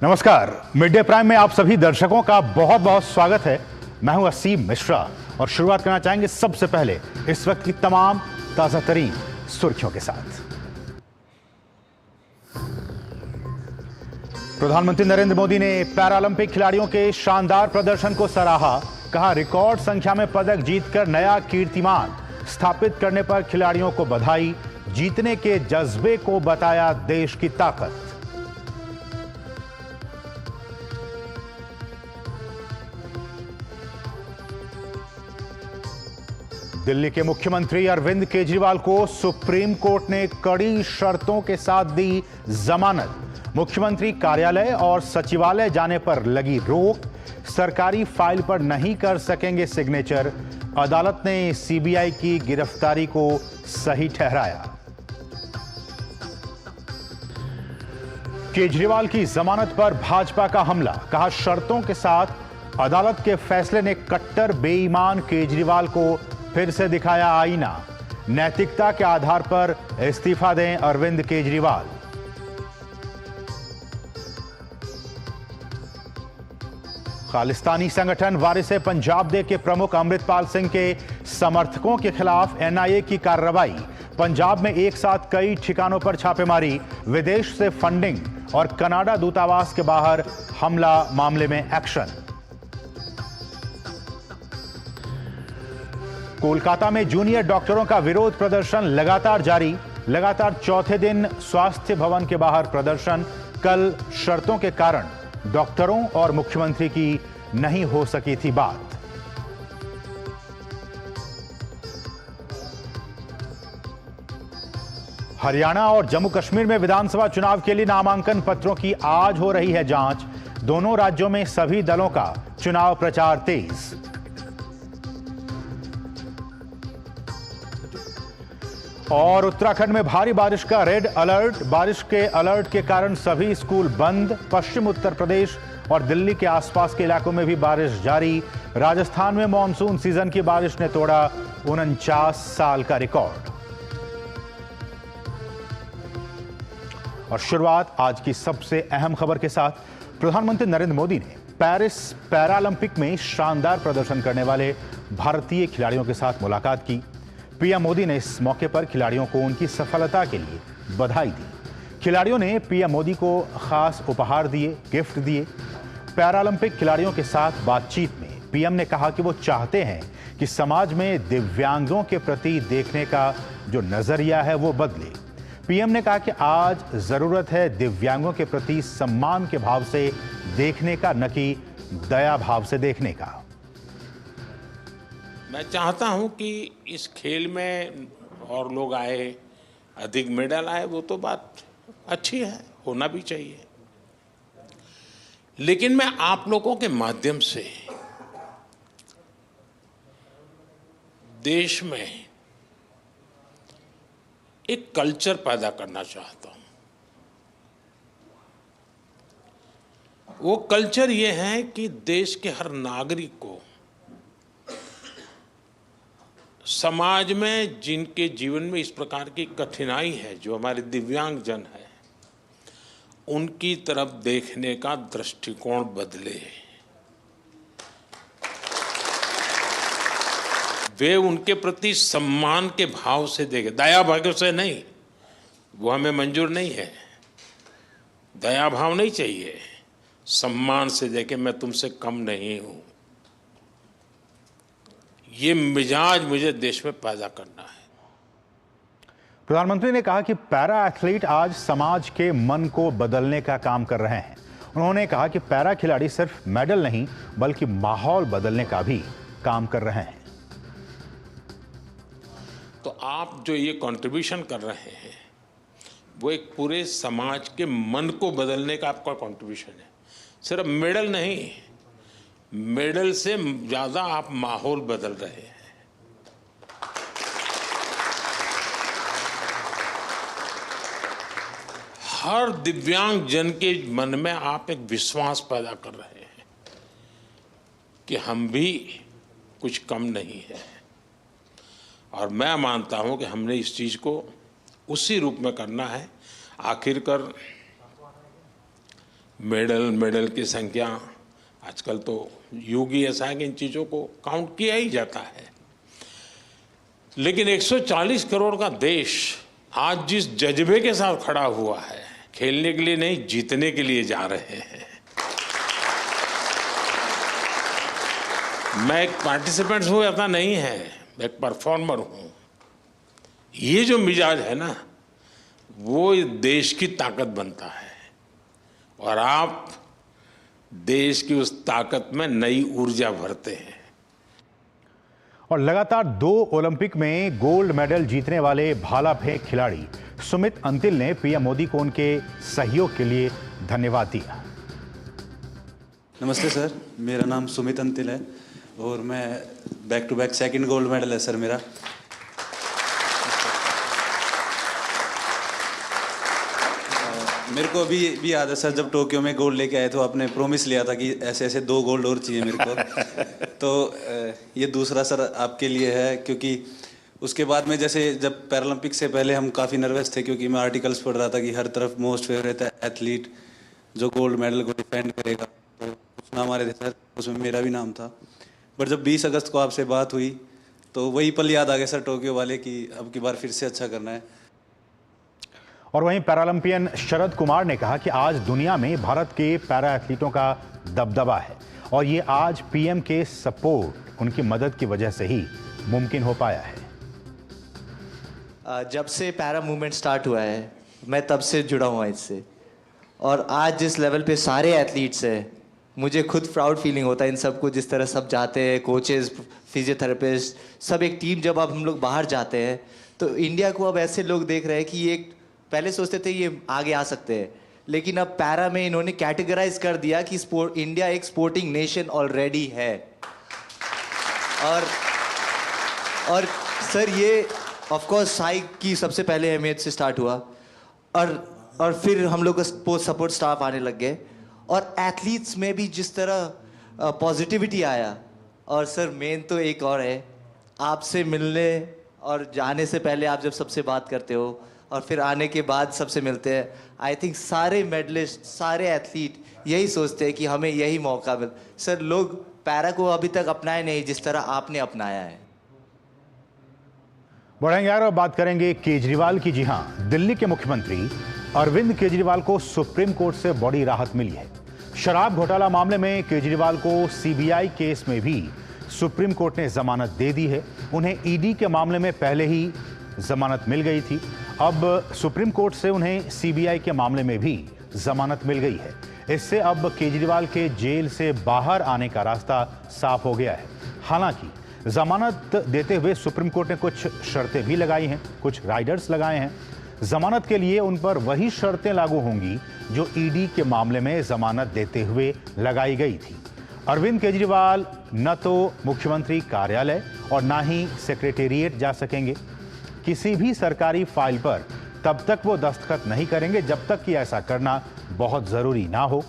नमस्कार, mid day prime में आप सभी दर्शकों का बहुत बहुत स्वागत है। मैं हूं असीम मिश्रा और शुरुआत करना चाहेंगे सबसे पहले इस वक्त की तमाम ताजा तरीन सुर्खियों के साथ। प्रधानमंत्री नरेंद्र मोदी ने पैरालंपिक खिलाड़ियों के शानदार प्रदर्शन को सराहा। कहा, रिकॉर्ड संख्या में पदक जीतकर नया कीर्तिमान स्थापित करने पर खिलाड़ियों को बधाई। जीतने के जज्बे को बताया देश की ताकत। दिल्ली के मुख्यमंत्री अरविंद केजरीवाल को सुप्रीम कोर्ट ने कड़ी शर्तों के साथ दी जमानत। मुख्यमंत्री कार्यालय और सचिवालय जाने पर लगी रोक। सरकारी फाइल पर नहीं कर सकेंगे सिग्नेचर। अदालत ने सीबीआई की गिरफ्तारी को सही ठहराया। केजरीवाल की जमानत पर भाजपा का हमला। कहा, शर्तों के साथ अदालत के फैसले ने कट्टर बेईमान केजरीवाल को फिर से दिखाया आईना। नैतिकता के आधार पर इस्तीफा दें अरविंद केजरीवाल। खालिस्तानी संगठन वारिस पंजाब दे के प्रमुख अमृतपाल सिंह के समर्थकों के खिलाफ एनआईए की कार्रवाई। पंजाब में एक साथ कई ठिकानों पर छापेमारी। विदेश से फंडिंग और कनाडा दूतावास के बाहर हमला मामले में एक्शन। कोलकाता में जूनियर डॉक्टरों का विरोध प्रदर्शन लगातार जारी। लगातार चौथे दिन स्वास्थ्य भवन के बाहर प्रदर्शन। कल शर्तों के कारण डॉक्टरों और मुख्यमंत्री की नहीं हो सकी थी बात। हरियाणा और जम्मू कश्मीर में विधानसभा चुनाव के लिए नामांकन पत्रों की आज हो रही है जांच। दोनों राज्यों में सभी दलों का चुनाव प्रचार तेज। और उत्तराखंड में भारी बारिश का रेड अलर्ट। बारिश के अलर्ट के कारण सभी स्कूल बंद। पश्चिम उत्तर प्रदेश और दिल्ली के आसपास के इलाकों में भी बारिश जारी। राजस्थान में मॉनसून सीजन की बारिश ने तोड़ा 49 साल का रिकॉर्ड। और शुरुआत आज की सबसे अहम खबर के साथ। प्रधानमंत्री नरेंद्र मोदी ने पेरिस पैरालंपिक में शानदार प्रदर्शन करने वाले भारतीय खिलाड़ियों के साथ मुलाकात की। पीएम मोदी ने इस मौके पर खिलाड़ियों को उनकी सफलता के लिए बधाई दी। खिलाड़ियों ने पीएम मोदी को खास उपहार दिए, गिफ्ट दिए। पैरालंपिक खिलाड़ियों के साथ बातचीत में पीएम ने कहा कि वो चाहते हैं कि समाज में दिव्यांगों के प्रति देखने का जो नजरिया है वो बदले। पीएम ने कहा कि आज जरूरत है दिव्यांगों के प्रति सम्मान के भाव से देखने का, न कि दया भाव से देखने का। मैं चाहता हूं कि इस खेल में और लोग आए, अधिक मेडल आए, वो तो बात अच्छी है, होना भी चाहिए। लेकिन मैं आप लोगों के माध्यम से देश में एक कल्चर पैदा करना चाहता हूं। वो कल्चर ये है कि देश के हर नागरिक को समाज में जिनके जीवन में इस प्रकार की कठिनाई है, जो हमारे दिव्यांग जन है, उनकी तरफ देखने का दृष्टिकोण बदले। वे उनके प्रति सम्मान के भाव से देखे, दया भाव से नहीं। वो हमें मंजूर नहीं है। दया भाव नहीं चाहिए, सम्मान से देखे, मैं तुमसे कम नहीं हूं। ये मिजाज मुझे देश में पैदा करना है। प्रधानमंत्री ने कहा कि पैरा एथलीट आज समाज के मन को बदलने का काम कर रहे हैं। उन्होंने कहा कि पैरा खिलाड़ी सिर्फ मेडल नहीं बल्कि माहौल बदलने का भी काम कर रहे हैं। तो आप जो ये कंट्रीब्यूशन कर रहे हैं वो एक पूरे समाज के मन को बदलने का आपका कंट्रीब्यूशन है। सिर्फ मेडल नहीं, मेडल से ज्यादा आप माहौल बदल रहे हैं। हर दिव्यांग जन के मन में आप एक विश्वास पैदा कर रहे हैं कि हम भी कुछ कम नहीं है। और मैं मानता हूं कि हमने इस चीज को उसी रूप में करना है। आखिरकार मेडल की संख्या, आजकल तो युग ही ऐसा है कि इन चीज़ों को काउंट किया ही जाता है। लेकिन 140 करोड़ का देश आज जिस जज्बे के साथ खड़ा हुआ है, खेलने के लिए नहीं जीतने के लिए जा रहे हैं। मैं एक पार्टिसिपेंट हूँ ऐसा नहीं है, एक परफॉर्मर हूँ। ये जो मिजाज है ना, वो देश की ताकत बनता है और आप देश की उस ताकत में नई ऊर्जा भरते हैं। और लगातार 2 ओलंपिक में गोल्ड मेडल जीतने वाले भाला फेंक खिलाड़ी सुमित अंतिल ने पीएम मोदी को उनके सहयोग के लिए धन्यवाद दिया। नमस्ते सर, मेरा नाम सुमित अंतिल है और मैं back to back second gold medal है सर मेरा। मेरे को अभी याद है सर, जब टोक्यो में गोल्ड लेके आए तो आपने प्रॉमिस लिया था कि ऐसे ऐसे 2 गोल्ड और चाहिए मेरे को। तो ये दूसरा सर आपके लिए है, क्योंकि उसके बाद में जैसे जब पैरालंपिक से पहले हम काफ़ी नर्वस थे, क्योंकि मैं आर्टिकल्स पढ़ रहा था कि हर तरफ मोस्ट फेवरेट एथलीट जो गोल्ड मेडल को डिफेंड करेगा, तो कुछ नाम आ रहे थे सर, उसमें मेरा भी नाम था। बट जब 20 अगस्त को आपसे बात हुई तो वही पल याद आ गए सर टोक्यो वाले, कि अब की बार फिर से अच्छा करना है। और वहीं पैरालंपियन शरद कुमार ने कहा कि आज दुनिया में भारत के पैरा एथलीटों का दबदबा है और ये आज पीएम के सपोर्ट, उनकी मदद की वजह से ही मुमकिन हो पाया है। जब से पैरा मूवमेंट स्टार्ट हुआ है, मैं तब से जुड़ा हुआ इससे, और आज जिस लेवल पे सारे एथलीट्स हैं, मुझे खुद प्राउड फीलिंग होता है इन सबको, जिस तरह सब जाते हैं, कोचेस, फिजियोथेरेपिस्ट, सब एक टीम। जब अब हम लोग बाहर जाते हैं तो इंडिया को अब ऐसे लोग देख रहे हैं कि ये, पहले सोचते थे ये आगे आ सकते हैं, लेकिन अब पैरा में इन्होंने कैटेगराइज कर दिया कि इंडिया एक स्पोर्टिंग नेशन ऑलरेडी है। और सर ये ऑफ कोर्स साई की सबसे पहले अहमियत से स्टार्ट हुआ, और फिर हम लोग का सपोर्ट स्टाफ आने लग गए, और एथलीट्स में भी जिस तरह पॉजिटिविटी आया। और सर मेन तो एक और है, आपसे मिलने और जाने से पहले आप जब सबसे बात करते हो और फिर आने के बाद सबसे मिलते हैं, आई थिंक सारे मेडलिस्ट, सारे एथलीट यही सोचते हैं कि हमें यही मौका मिल। सर लोग पैरा को अभी तक अपनाए नहीं जिस तरह आपने अपनाया है। बढ़ेंगे और बात करेंगे केजरीवाल की। जी हां, दिल्ली के मुख्यमंत्री अरविंद केजरीवाल को सुप्रीम कोर्ट से बड़ी राहत मिली है। शराब घोटाला मामले में केजरीवाल को सीबीआई केस में भी सुप्रीम कोर्ट ने जमानत दे दी है। उन्हें ईडी के मामले में पहले ही जमानत मिल गई थी, अब सुप्रीम कोर्ट से उन्हें सीबीआई के मामले में भी जमानत मिल गई है। इससे अब केजरीवाल के जेल से बाहर आने का रास्ता साफ हो गया है। हालांकि जमानत देते हुए सुप्रीम कोर्ट ने कुछ शर्तें भी लगाई हैं, कुछ राइडर्स लगाए हैं। जमानत के लिए उन पर वही शर्तें लागू होंगी जो ईडी के मामले में जमानत देते हुए लगाई गई थी। अरविंद केजरीवाल न तो मुख्यमंत्री कार्यालय और ना ही सेक्रेटेरिएट जा सकेंगे। किसी भी सरकारी फाइल पर तब तक वो दस्तखत नहीं करेंगे जब तक कि ऐसा करना बहुत जरूरी ना हो।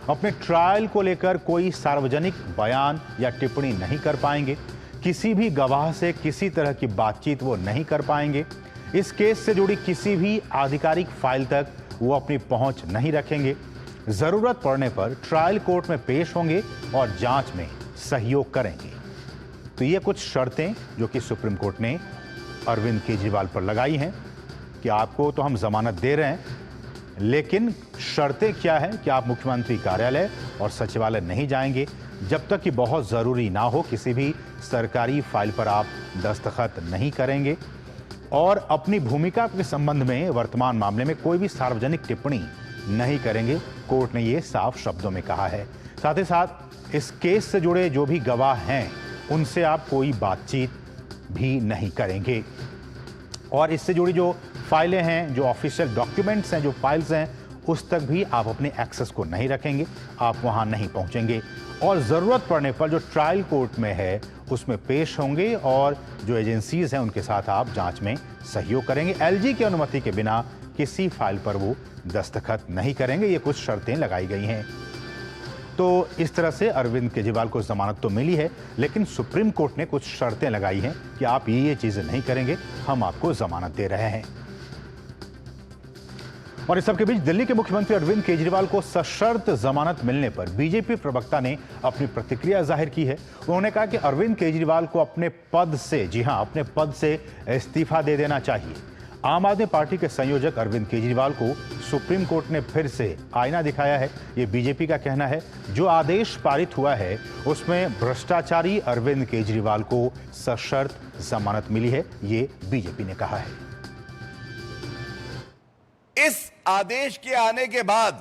अपने ट्रायल को लेकर कोई सार्वजनिक बयान या टिप्पणी नहीं कर पाएंगे। किसी भी गवाह से किसी तरह की बातचीत वो नहीं कर पाएंगे। इस केस से जुड़ी किसी भी आधिकारिक फाइल तक वो अपनी पहुंच नहीं रखेंगे। जरूरत पड़ने पर ट्रायल कोर्ट में पेश होंगे और जांच में सहयोग करेंगे। तो ये कुछ शर्तें जो कि सुप्रीम कोर्ट ने अरविंद केजरीवाल पर लगाई हैं कि आपको तो हम जमानत दे रहे हैं, लेकिन शर्तें क्या है कि आप मुख्यमंत्री कार्यालय और सचिवालय नहीं जाएंगे जब तक कि बहुत ज़रूरी ना हो। किसी भी सरकारी फाइल पर आप दस्तखत नहीं करेंगे और अपनी भूमिका के संबंध में वर्तमान मामले में कोई भी सार्वजनिक टिप्पणी नहीं करेंगे। कोर्ट ने ये साफ शब्दों में कहा है। साथ ही साथ इस केस से जुड़े जो भी गवाह हैं उनसे आप कोई बातचीत भी नहीं करेंगे और इससे जुड़ी जो फाइलें हैं, जो ऑफिशियल डॉक्यूमेंट्स हैं, जो फाइल्स हैं, उस तक भी आप अपने एक्सेस को नहीं रखेंगे, आप वहां नहीं पहुंचेंगे और ज़रूरत पड़ने पर जो ट्रायल कोर्ट में है उसमें पेश होंगे और जो एजेंसीज हैं उनके साथ आप जांच में सहयोग करेंगे। एलजी की अनुमति के बिना किसी फाइल पर वो दस्तखत नहीं करेंगे। ये कुछ शर्तें लगाई गई हैं। तो इस तरह से अरविंद केजरीवाल को जमानत तो मिली है, लेकिन सुप्रीम कोर्ट ने कुछ शर्तें लगाई हैं कि आप ये चीजें नहीं करेंगे, हम आपको जमानत दे रहे हैं। और इस सबके बीच दिल्ली के मुख्यमंत्री अरविंद केजरीवाल को सशर्त जमानत मिलने पर बीजेपी प्रवक्ता ने अपनी प्रतिक्रिया जाहिर की है। उन्होंने कहा कि अरविंद केजरीवाल को अपने पद से, जी हां, अपने पद से इस्तीफा दे देना चाहिए। आम आदमी पार्टी के संयोजक अरविंद केजरीवाल को सुप्रीम कोर्ट ने फिर से आईना दिखाया है। ये बीजेपी का कहना है। जो आदेश पारित हुआ है उसमें भ्रष्टाचारी अरविंद केजरीवाल को सशर्त जमानत मिली है, ये बीजेपी ने कहा है। इस आदेश के आने के बाद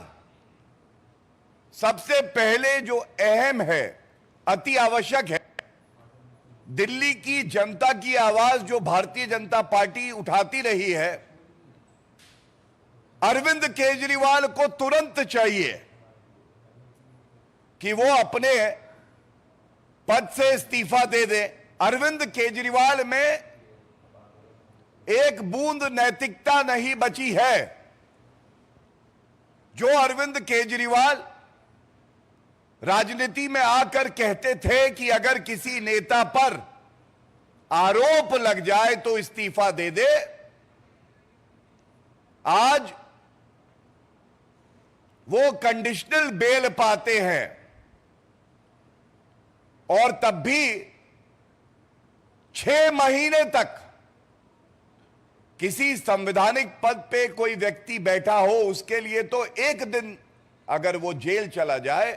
सबसे पहले जो अहम है, अति आवश्यक है, दिल्ली की जनता की आवाज जो भारतीय जनता पार्टी उठाती रही है, अरविंद केजरीवाल को तुरंत चाहिए कि वो अपने पद से इस्तीफा दे दें। अरविंद केजरीवाल में एक बूंद नैतिकता नहीं बची है। जो अरविंद केजरीवाल राजनीति में आकर कहते थे कि अगर किसी नेता पर आरोप लग जाए तो इस्तीफा दे दे, आज वो कंडीशनल बेल पाते हैं और तब भी 6 महीने तक किसी संवैधानिक पद पे कोई व्यक्ति बैठा हो, उसके लिए तो एक दिन अगर वो जेल चला जाए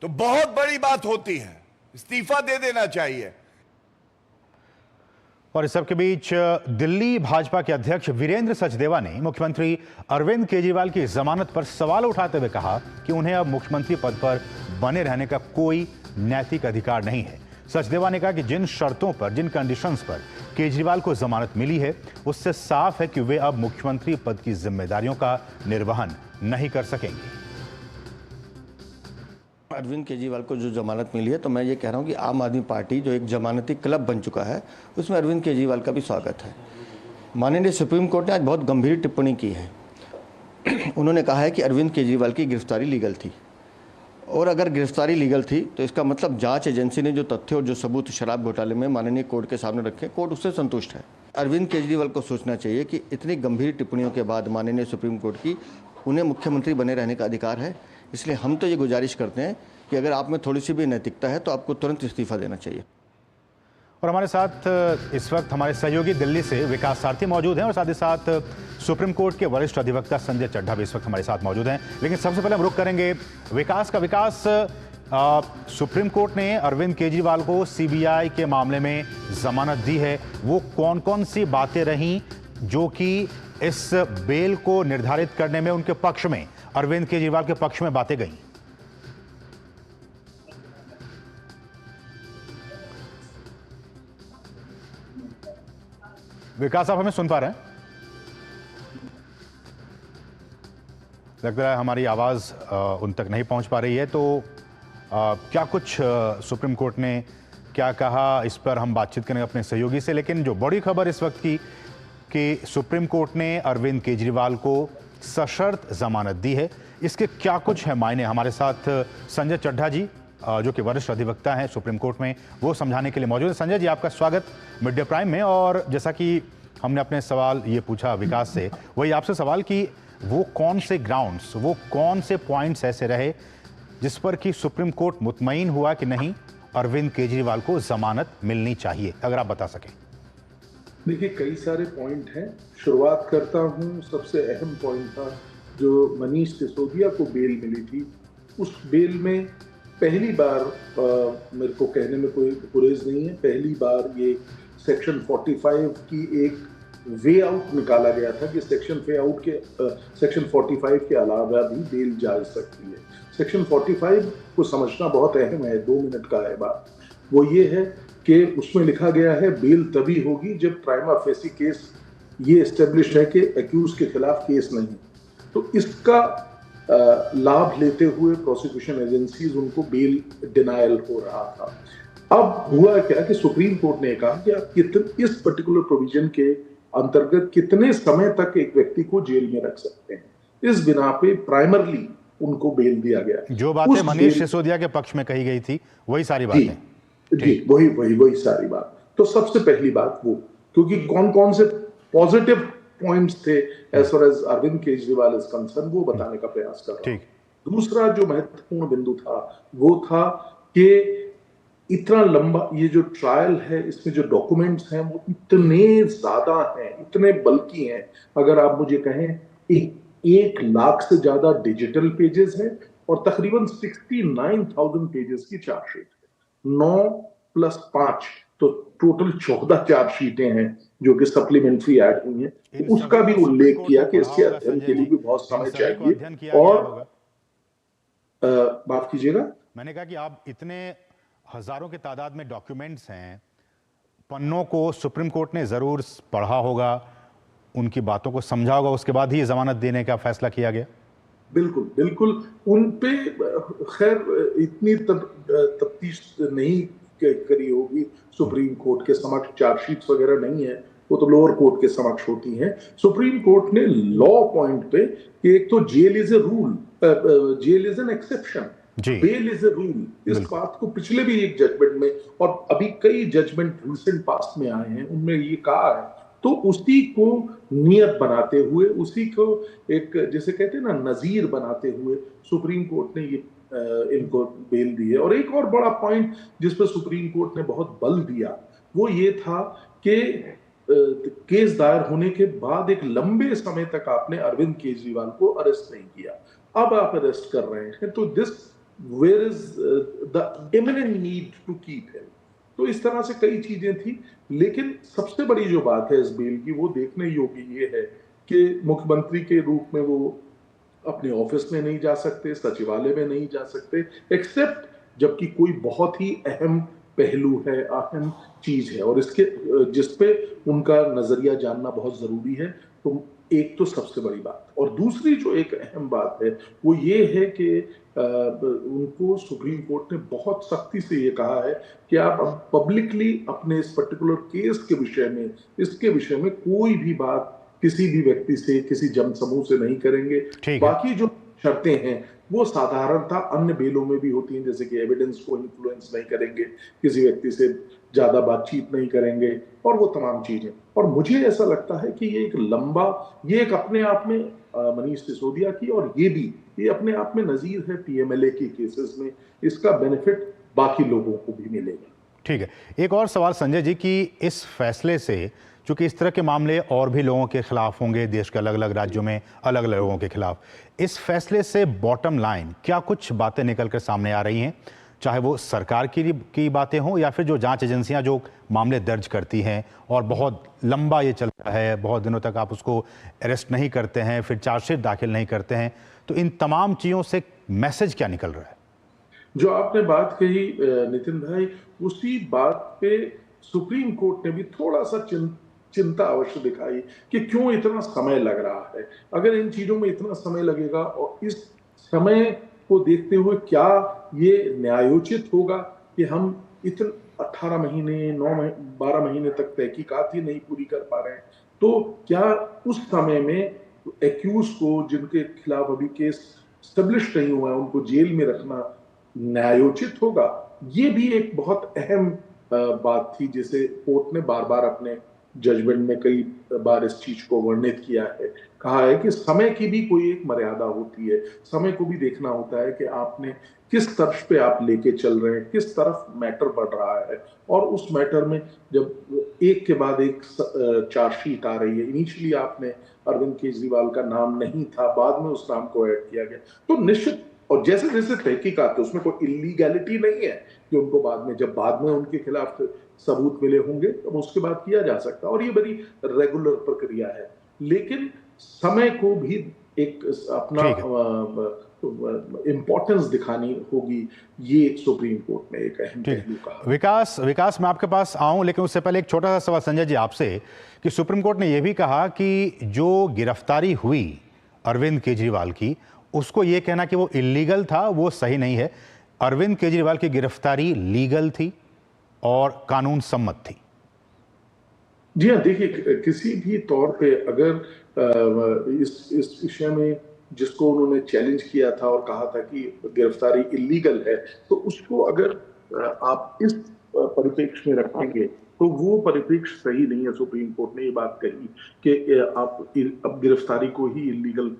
तो बहुत बड़ी बात होती है। इस्तीफा दे देना चाहिए। और इस सबके बीच दिल्ली भाजपा के अध्यक्ष वीरेंद्र सचदेवा ने मुख्यमंत्री अरविंद केजरीवाल की जमानत पर सवाल उठाते हुए कहा कि उन्हें अब मुख्यमंत्री पद पर बने रहने का कोई नैतिक अधिकार नहीं है। सचदेवा ने कहा कि जिन शर्तों पर, जिन कंडीशंस पर केजरीवाल को जमानत मिली है, उससे साफ है कि वे अब मुख्यमंत्री पद की जिम्मेदारियों का निर्वहन नहीं कर सकेंगे। अरविंद केजरीवाल को जो जमानत मिली है, तो मैं ये कह रहा हूँ कि आम आदमी पार्टी जो एक जमानती क्लब बन चुका है, उसमें अरविंद केजरीवाल का भी स्वागत है। माननीय सुप्रीम कोर्ट ने आज बहुत गंभीर टिप्पणी की है। उन्होंने कहा है कि अरविंद केजरीवाल की गिरफ्तारी लीगल थी, और अगर गिरफ्तारी लीगल थी तो इसका मतलब जांच एजेंसी ने जो तथ्य और जो सबूत शराब घोटाले में माननीय कोर्ट के सामने रखे, कोर्ट उससे संतुष्ट है। अरविंद केजरीवाल को सोचना चाहिए कि इतनी गंभीर टिप्पणियों के बाद माननीय सुप्रीम कोर्ट की, उन्हें मुख्यमंत्री बने रहने का अधिकार है। इसलिए हम तो ये गुजारिश करते हैं कि अगर आप में थोड़ी सी भी नैतिकता है तो आपको तुरंत इस्तीफा देना चाहिए। और हमारे साथ इस वक्त हमारे सहयोगी दिल्ली से विकास सारथी मौजूद हैं और साथ ही साथ सुप्रीम कोर्ट के वरिष्ठ अधिवक्ता संजय चड्ढा भी इस वक्त हमारे साथ मौजूद हैं। लेकिन सबसे पहले हम रुख करेंगे विकास का। विकास, सुप्रीम कोर्ट ने अरविंद केजरीवाल को सीबीआई के मामले में जमानत दी है। वो कौन कौन सी बातें रहीं जो कि इस बेल को निर्धारित करने में उनके पक्ष में, अरविंद केजरीवाल के पक्ष में बातें गई? विकास, आप हमें सुन पा रहे हैं? लगता है हमारी आवाज उन तक नहीं पहुंच पा रही है। तो क्या कुछ सुप्रीम कोर्ट ने क्या कहा, इस पर हम बातचीत करेंगे अपने सहयोगी से। लेकिन जो बड़ी खबर इस वक्त की कि सुप्रीम कोर्ट ने अरविंद केजरीवाल को सशर्त जमानत दी है, इसके क्या कुछ है मायने? हमारे साथ संजय चड्ढा जी जो कि वरिष्ठ अधिवक्ता हैं सुप्रीम कोर्ट में, वो समझाने के लिए मौजूद है। संजय जी, आपका स्वागत मिड डे प्राइम में। और जैसा कि हमने अपने सवाल ये पूछा विकास से, वही आपसे सवाल कि वो कौन से ग्राउंड्स, वो कौन से पॉइंट्स ऐसे रहे जिस पर कि सुप्रीम कोर्ट मुतमईन हुआ कि नहीं, अरविंद केजरीवाल को जमानत मिलनी चाहिए, अगर आप बता सकें। देखिए, कई सारे पॉइंट हैं। शुरुआत करता हूं, सबसे अहम पॉइंट था जो मनीष सिसोदिया को बेल मिली थी। उस बेल में पहली बार, मेरे को कहने में कोई गुरेज नहीं है, पहली बार ये सेक्शन 45 की एक वे आउट निकाला गया था कि सेक्शन 45 के अलावा भी बेल जा सकती है। सेक्शन 45 को समझना बहुत अहम है, 2 मिनट का है बात। वो ये है कि उसमें लिखा गया है बेल तभी होगी जब प्राइमा फेसी केस ये एस्टेब्लिश है कि एक्यूज के खिलाफ केस नहीं। तो इसका लाभ लेते हुए प्रोसिक्यूशन एजेंसीज उनको बेल डिनायल हो रहा था। अब हुआ क्या कि सुप्रीम कोर्ट ने कहा कि आप इस पर्टिकुलर प्रोविजन के अंतर्गत कितने समय तक एक व्यक्ति को जेल में रख सकते हैं। इस बिना पे प्राइमरली उनको बेल दिया गया। जो बातें मनीष सिसोदिया के पक्ष में कही गई थी वही सारी बातें। जी, वही सारी बात। तो सबसे पहली बात वो, क्योंकि कौन कौन से पॉजिटिव पॉइंट्स थे as far as Arvind Kejriwal is concern, वो बताने का प्रयास कर रहा हूं। ठीक। दूसरा जो महत्वपूर्ण बिंदु था वो था कि इतना लंबा ये जो ट्रायल है, इसमें जो डॉक्यूमेंट्स हैं वो इतने ज्यादा हैं, इतने बल्कि हैं। अगर आप मुझे कहें 1 लाख से ज्यादा डिजिटल पेजेस हैं और तकरीबन 69,000 पेजेस की चार्जशीट है। 9 + 5 तो टोटल 14 चार्जशीटें हैं जो कि सप्लीमेंट्री ऐड हुई हैं। इन उसका सभी भी को उल्लेख सुप्रीम किया कोर्ट कि ने इसके पढ़ा होगा अध्ययन संजय के लिए जी, भी बहुत इन समय सभी को अध्ययन चाहिए। किया गया और होगा। माफ कीजिएगा, मैंने कहा कि आप इतने हजारों की तादाद में डॉक्यूमेंट्स हैं, पन्नों को सुप्रीम कोर्ट ने जरूर पढ़ा होगा, उनकी बातों को समझा होगा, उसके बाद ही जमानत देने का फैसला किया गया। बिल्कुल बिल्कुल। उन पे खैर इतनी तफ्तीश नहीं करी होगी सुप्रीम कोर्ट के समक्ष, चार्जशीट्स वगैरह नहीं है, वो तो लोअर कोर्ट के समक्ष होती हैं। सुप्रीम कोर्ट ने लॉ पॉइंट पे कि एक तो jail is a rule, jail is an exception, जी। बेल इज ए रूल, इस बात को पिछले भी एक जजमेंट में और अभी कई जजमेंट रिसेंट पास्ट में आए हैं उनमें ये कहा है। तो उसी को नियत बनाते हुए, उसी को एक जैसे कहते हैं ना नजीर बनाते हुए सुप्रीम कोर्ट ने ये इनको बेल दी है। और एक और बड़ा पॉइंट जिस पर सुप्रीम कोर्ट ने बहुत बल दिया वो ये था कि केस दायर होने के बाद एक लंबे समय तक आपने अरविंद केजरीवाल को अरेस्ट नहीं किया, अब आप अरेस्ट कर रहे हैं, तो this where is the eminent need to keep him. तो इस तरह से कई चीजें थी, लेकिन सबसे बड़ी जो बात है इस बिल की वो देखने योग्य ये है कि मुख्यमंत्री के रूप में वो अपने ऑफिस में नहीं जा सकते, सचिवालय में नहीं जा सकते, एक्सेप्ट जबकि कोई बहुत ही अहम पहलू है, अहम चीज है और इसके जिसपे उनका नजरिया जानना बहुत जरूरी है। तो एक तो सबसे बड़ी बात, और दूसरी जो एक अहम बात है वो ये है कि उनको सुप्रीम कोर्ट ने बहुत सख्ती से ये कहा है कि आप अब पब्लिकली अपने इस पर्टिकुलर केस के विषय में, इसके विषय में कोई भी बात किसी भी व्यक्ति से, किसी जनसमूह से नहीं करेंगे। बाकी जो शर्तें हैं वो साधारणतः अन्य बेलों में भी होती हैं, जैसे कि एविडेंस को इन्फ्लुएंस नहीं करेंगे, किसी व्यक्ति से ज्यादा बातचीत नहीं करेंगे और वो तमाम चीजें। और मुझे ऐसा लगता है कि ये एक लंबा, ये एक अपने आप में मनीष सिसोदिया की, और ये अपने आप में नजीर है पीएमएलए के केसेस में, इसका बेनिफिट बाकी लोगों को भी मिलेगा। ठीक है, एक और सवाल संजय जी कि इस फैसले से, चूंकि इस तरह के मामले और भी लोगों के खिलाफ होंगे, देश के अलग अलग राज्यों में अलग अलग लोगों के खिलाफ, इस फैसले से बॉटम लाइन क्या कुछ बातें निकल कर सामने आ रही हैं, चाहे वो सरकार की बातें हों या फिर जो जांच एजेंसियां जो मामले दर्ज करती हैं और बहुत लंबा ये चलता है, बहुत दिनों तक आप उसको अरेस्ट नहीं करते हैं, फिर चार्जशीट दाखिल नहीं करते हैं, तो इन तमाम चीज़ों से मैसेज क्या निकल रहा है? जो आपने बात कही नितिन भाई, उसी बात पे सुप्रीम कोर्ट ने भी थोड़ा सा चिंता अवश्य दिखाई कि क्यों इतना समय लग रहा है। अगर इन चीजों में इतना समय लगेगा और इस समय को देखते हुए क्या ये न्यायोचित होगा कि हम इतने 18 महीने 12 महीने तक तहकीकात ही नहीं पूरी कर पा रहे हैं, तो क्या उस समय में एक्यूज को, जिनके खिलाफ अभी केस स्टेब्लिश नहीं हुआ है, उनको जेल में रखना न्यायोचित होगा? ये भी एक बहुत अहम बात थी, जिसे कोर्ट ने बार बार अपने जजमेंट में कई बार इस चीज को वर्णित किया है, कहा है कि समय की भी कोई एक मर्यादा होती है, समय को भी देखना होता है कि आपने किस तर्ज पे आप लेके चल रहे हैं, किस तरफ मैटर बढ़ रहा है। और उस मैटर में जब एक के बाद एक चार्जशीट आ रही है, इनिशियली आपने अरविंद केजरीवाल का नाम नहीं था, बाद में उस नाम को ऐड किया गया, तो निश्चित, और जैसे जैसे तहकीकात है उसमें कोई इलीगैलिटी नहीं है कि उनको बाद में उनके खिलाफ सबूत मिले होंगे तब उसके बाद किया जा सकता है, और ये बड़ी रेगुलर प्रक्रिया है। लेकिन समय को भी एक अपना इंपॉर्टेंस दिखानी होगी, ये सुप्रीम कोर्ट ने एक अहम पहलू कहा। विकास मैं आपके पास आऊं, लेकिन उससे पहले एक छोटा सा सवाल संजय जी आपसे कि सुप्रीम कोर्ट ने यह भी कहा कि जो गिरफ्तारी हुई अरविंद केजरीवाल की, उसको ये कहना कि वो इलीगल था वो सही नहीं है। अरविंद केजरीवाल की गिरफ्तारी लीगल थी और कानून सम्मत थी। जी हाँ, देखिए किसी भी तौर पे अगर इस विषय में जिसको उन्होंने चैलेंज किया था और कहा था कि गिरफ्तारी इलीगल है, तो उसको अगर आप इस परिप्रेक्ष्य में रखेंगे तो वो परिप्रेक्ष्य सही नहीं है। सुप्रीम कोर्ट ने ये बात कही कि आप अब गिरफ्तारी को ही इलीगल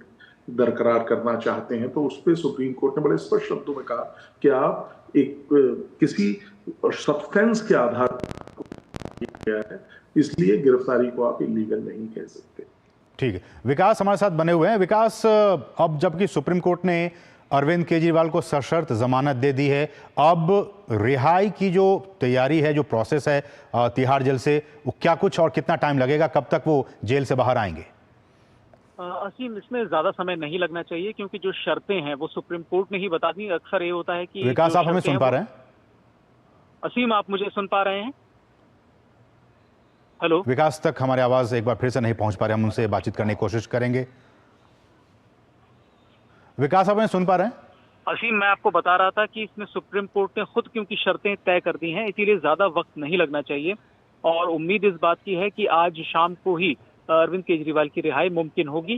बरकरार करना चाहते हैं, तो उस पर सुप्रीम कोर्ट ने बड़े स्पष्ट शब्दों में कहा कि आप एक किसी सब्सटेंस के आधार पर किया है, इसलिए गिरफ्तारी को आप इलीगल नहीं कह सकते। ठीक है, विकास हमारे साथ बने हुए हैं। विकास, अब जबकि सुप्रीम कोर्ट ने अरविंद केजरीवाल को सशर्त जमानत दे दी है, अब रिहाई की जो तैयारी है, जो प्रोसेस है तिहाड़ जेल से, वो क्या कुछ और कितना टाइम लगेगा, कब तक वो जेल से बाहर आएंगे? असीम, इसमें ज्यादा समय नहीं लगना चाहिए क्योंकि जो शर्तें हैं वो सुप्रीम कोर्ट ने ही बता दी। अक्सर ये होता है कि विकास, आप हमें सुन पा रहे हैं? असीम, आप मुझे सुन पा रहे हैं? हेलो विकास, तक हमारी आवाज एक बार फिर से नहीं पहुंच पा रहे, हम उनसे बातचीत करने की कोशिश करेंगे। विकास, आप हमें सुन पा रहे हैं? असीम, मैं आपको बता रहा था कि इसमें सुप्रीम कोर्ट ने खुद क्योंकि शर्तें तय कर दी हैं, इसीलिए ज्यादा वक्त नहीं लगना चाहिए और उम्मीद इस बात की है कि आज शाम को ही अरविंद केजरीवाल की रिहाई मुमकिन होगी।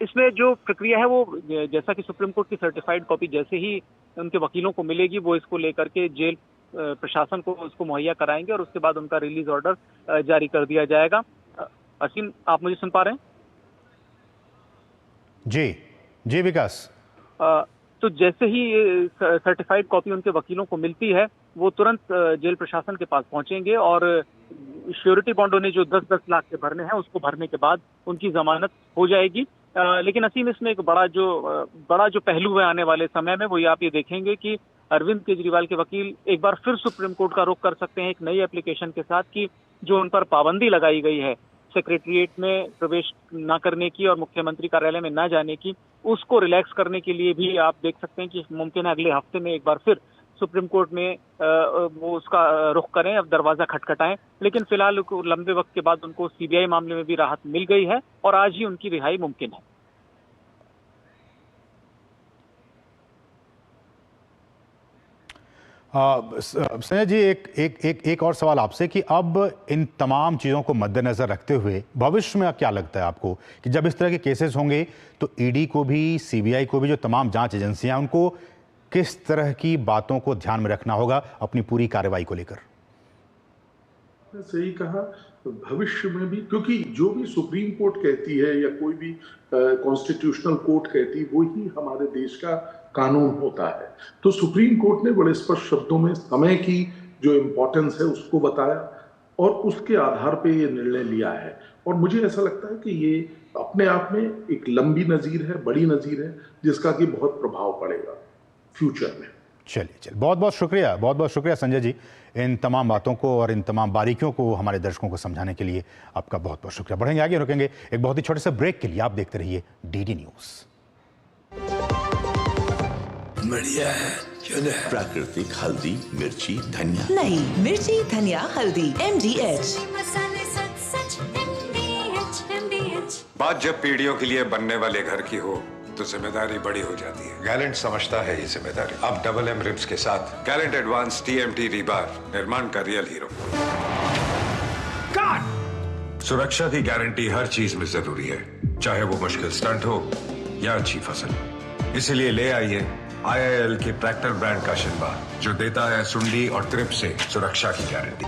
इसमें जो प्रक्रिया है वो जैसा कि सुप्रीम कोर्ट की सर्टिफाइड कॉपी जैसे ही उनके वकीलों को मिलेगी, वो इसको लेकर के जेल प्रशासन को उसको मुहैया कराएंगे और उसके बाद उनका रिलीज ऑर्डर जारी कर दिया जाएगा। असीम, आप मुझे सुन पा रहे हैं? जी जी विकास। तो जैसे ही सर्टिफाइड कॉपी उनके वकीलों को मिलती है, वो तुरंत जेल प्रशासन के पास पहुंचेंगे और श्योरिटी बॉन्ड उन्हें जो 10-10 लाख के भरने हैं, उसको भरने के बाद उनकी जमानत हो जाएगी। लेकिन असीम, इसमें एक बड़ा जो पहलू है आने वाले समय में, वो आप ये देखेंगे कि अरविंद केजरीवाल के वकील एक बार फिर सुप्रीम कोर्ट का रुख कर सकते हैं एक नई एप्लीकेशन के साथ कि जो उन पर पाबंदी लगाई गई है सेक्रेटरीट में प्रवेश न करने की और मुख्यमंत्री कार्यालय में न जाने की, उसको रिलैक्स करने के लिए भी आप देख सकते हैं कि मुमकिन है अगले हफ्ते में एक बार फिर सुप्रीम कोर्ट में वो उसका रुख करें, अब दरवाजा खटखटाएं। लेकिन फिलहाल लंबे वक्त के बाद उनको सीबीआई मामले में भी राहत मिल गई है और आज ही उनकी रिहाई मुमकिन है। संजय जी, एक और सवाल आपसे कि अब इन तमाम चीज़ों को मद्देनजर रखते हुए भविष्य में क्या लगता है आपको कि जब इस तरह के केसेस होंगे तो ईडी को भी, सीबीआई को भी, जो तमाम जांच एजेंसियां, उनको किस तरह की बातों को ध्यान में रखना होगा अपनी पूरी कार्रवाई को लेकर? सही कहा, भविष्य में भी, क्योंकि जो भी सुप्रीम कोर्ट कहती है या कोई भी कॉन्स्टिट्यूशनल कोर्ट कहती है, वो ही हमारे देश का कानून होता है। तो सुप्रीम कोर्ट ने बड़े स्पष्ट शब्दों में समय की जो इम्पोर्टेंस है उसको बताया और उसके आधार पे ये निर्णय लिया है। और मुझे ऐसा लगता है कि ये अपने आप में एक लंबी नज़ीर है, बड़ी नज़ीर है, जिसका कि बहुत प्रभाव पड़ेगा फ्यूचर में। चलिए, बहुत बहुत शुक्रिया संजय जी, इन तमाम बातों को और इन तमाम बारीकियों को हमारे दर्शकों को समझाने के लिए आपका बहुत बहुत शुक्रिया। बढ़ेंगे आगे, रुकेंगे एक बहुत ही छोटे से ब्रेक के लिए। आप देखते रहिए डीडी न्यूज़। बढ़िया है, क्यों है? प्राकृतिक हल्दी, मिर्ची, धनिया नहीं, मिर्ची, धनिया, हल्दी, MDH। बात जब पीढ़ियों के लिए बनने वाले घर की हो तो जिम्मेदारी बड़ी हो जाती है। गैलेंट समझता है ये जिम्मेदारी। अब डबल M रिब्स के साथ गैलेंट एडवांस TMT रीबार, निर्माण का रियल हीरो। सुरक्षा की गारंटी हर चीज में जरूरी है, चाहे वो मुश्किल स्टंट हो या अच्छी फसल। इसीलिए ले आइए IIL के ट्रैक्टर ब्रांड का शिनबार, जो देता है सुंडी और ट्रिप से सुरक्षा की गारंटी।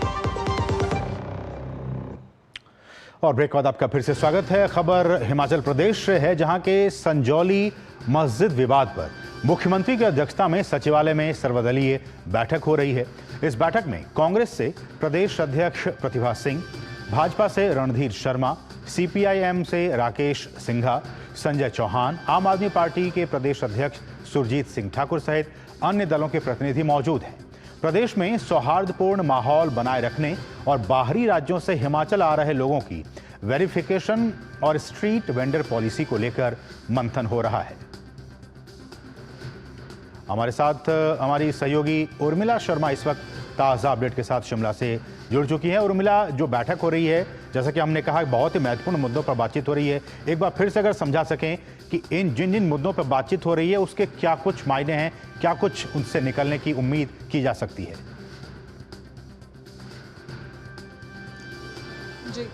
और ब्रेक के बाद आपका फिर से स्वागत है। खबर हिमाचल प्रदेश से है, जहां के संजौली मस्जिद विवाद पर मुख्यमंत्री की अध्यक्षता में सचिवालय में सर्वदलीय बैठक हो रही है। इस बैठक में कांग्रेस से प्रदेश अध्यक्ष प्रतिभा सिंह, भाजपा से रणधीर शर्मा, CPIM से राकेश सिंघा, संजय चौहान, आम आदमी पार्टी के प्रदेश अध्यक्ष सुरजीत सिंह ठाकुर सहित अन्य दलों के प्रतिनिधि मौजूद हैं। प्रदेश में सौहार्दपूर्ण माहौल बनाए रखने और बाहरी राज्यों से हिमाचल आ रहे लोगों की वेरिफिकेशन और स्ट्रीट वेंडर पॉलिसी को लेकर मंथन हो रहा है। हमारे साथ हमारी सहयोगी उर्मिला शर्मा इस वक्त ताज़ा अपडेट के साथ शिमला से जुड़ चुकी है। उर्मिला, जो बैठक हो रही है, जैसा कि हमने कहा, बहुत ही महत्वपूर्ण मुद्दों पर बातचीत हो रही है। एक बार फिर से अगर समझा सकें कि जिन मुद्दों पर बातचीत हो रही है उसके क्या कुछ मायने हैं, क्या कुछ उनसे निकलने की उम्मीद की जा सकती है? जी,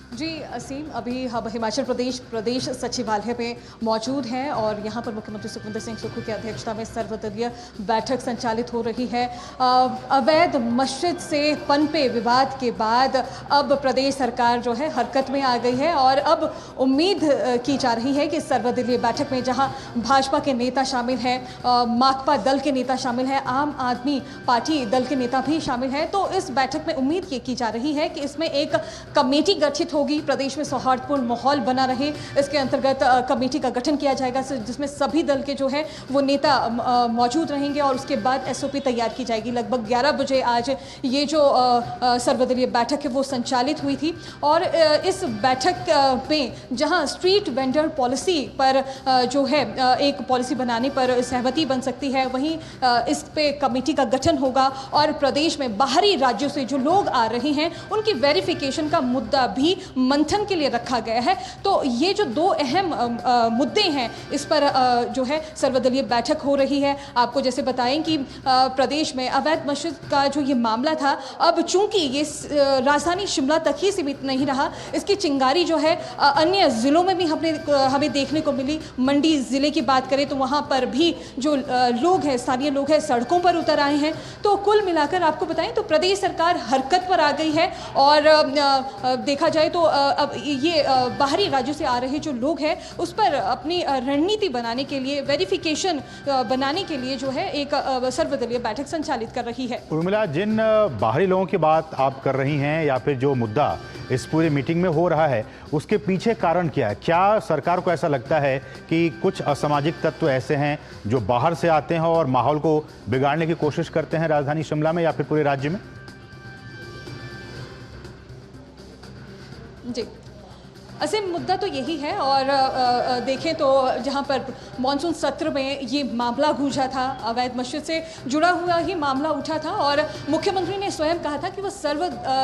जी असीम, अभी हम हिमाचल प्रदेश सचिवालय में मौजूद हैं और यहाँ पर मुख्यमंत्री सुखविंदर सिंह सुक्खू की अध्यक्षता में सर्वदलीय बैठक संचालित हो रही है। अवैध मस्जिद से पनपे विवाद के बाद अब प्रदेश सरकार जो है हरकत में आ गई है और अब उम्मीद की जा रही है कि सर्वदलीय बैठक में जहाँ भाजपा के नेता शामिल हैं, माकपा दल के नेता शामिल हैं, आम आदमी पार्टी दल के नेता भी शामिल हैं, तो इस बैठक में उम्मीद ये की जा रही है कि इसमें एक कमेटी गठित होगी, प्रदेश में सौहार्दपूर्ण माहौल बना रहे। इसके अंतर्गत कमेटी का गठन किया जाएगा जिसमें सभी दल के जो है वो नेता मौजूद रहेंगे और उसके बाद एसओपी तैयार की जाएगी। लगभग 11 बजे आज ये जो सर्वदलीय बैठक है वो संचालित हुई थी और इस बैठक में जहां स्ट्रीट वेंडर पॉलिसी पर जो है एक पॉलिसी बनाने पर सहमति बन सकती है, वहीं इस पे कमेटी का गठन होगा और प्रदेश में बाहरी राज्यों से जो लोग आ रहे हैं उनकी वेरिफिकेशन का मुद्दा भी मंथन के लिए रखा गया है। तो ये जो दो अहम मुद्दे हैं इस पर जो है सर्वदलीय बैठक हो रही है। आपको जैसे बताएं कि प्रदेश में अवैध मस्जिद का जो ये मामला था, अब चूंकि ये राजधानी शिमला तक ही सीमित नहीं रहा, इसकी चिंगारी जो है अन्य ज़िलों में भी हमें देखने को मिली। मंडी ज़िले की बात करें तो वहाँ पर भी जो लोग हैं, स्थानीय लोग हैं, सड़कों पर उतर आए हैं। तो कुल मिलाकर आपको बताएं तो प्रदेश सरकार हरकत पर आ गई है और देखा जाए तो अब ये बाहरी राज्यों से आ रहे जो लोग हैं उस पर अपनी रणनीति बनाने के लिए, वेरिफिकेशन बनाने के लिए जो है एक सर्वदलीय बैठक संचालित कर रही है। उर्मिला, जिन बाहरी लोगों की बात आप कर रही हैं या फिर जो मुद्दा इस पूरी मीटिंग में हो रहा है, उसके पीछे कारण क्या है? क्या सरकार को ऐसा लगता है कि कुछ असामाजिक तत्व ऐसे हैं जो बाहर से आते हैं और माहौल को बिगाड़ने की कोशिश करते हैं राजधानी शिमला में या फिर पूरे राज्य में? जी असीम, मुद्दा तो यही है और देखें तो जहां पर मॉनसून सत्र में ये मामला गूंजा था, अवैध मस्जिद से जुड़ा हुआ ही मामला उठा था और मुख्यमंत्री ने स्वयं कहा था कि वो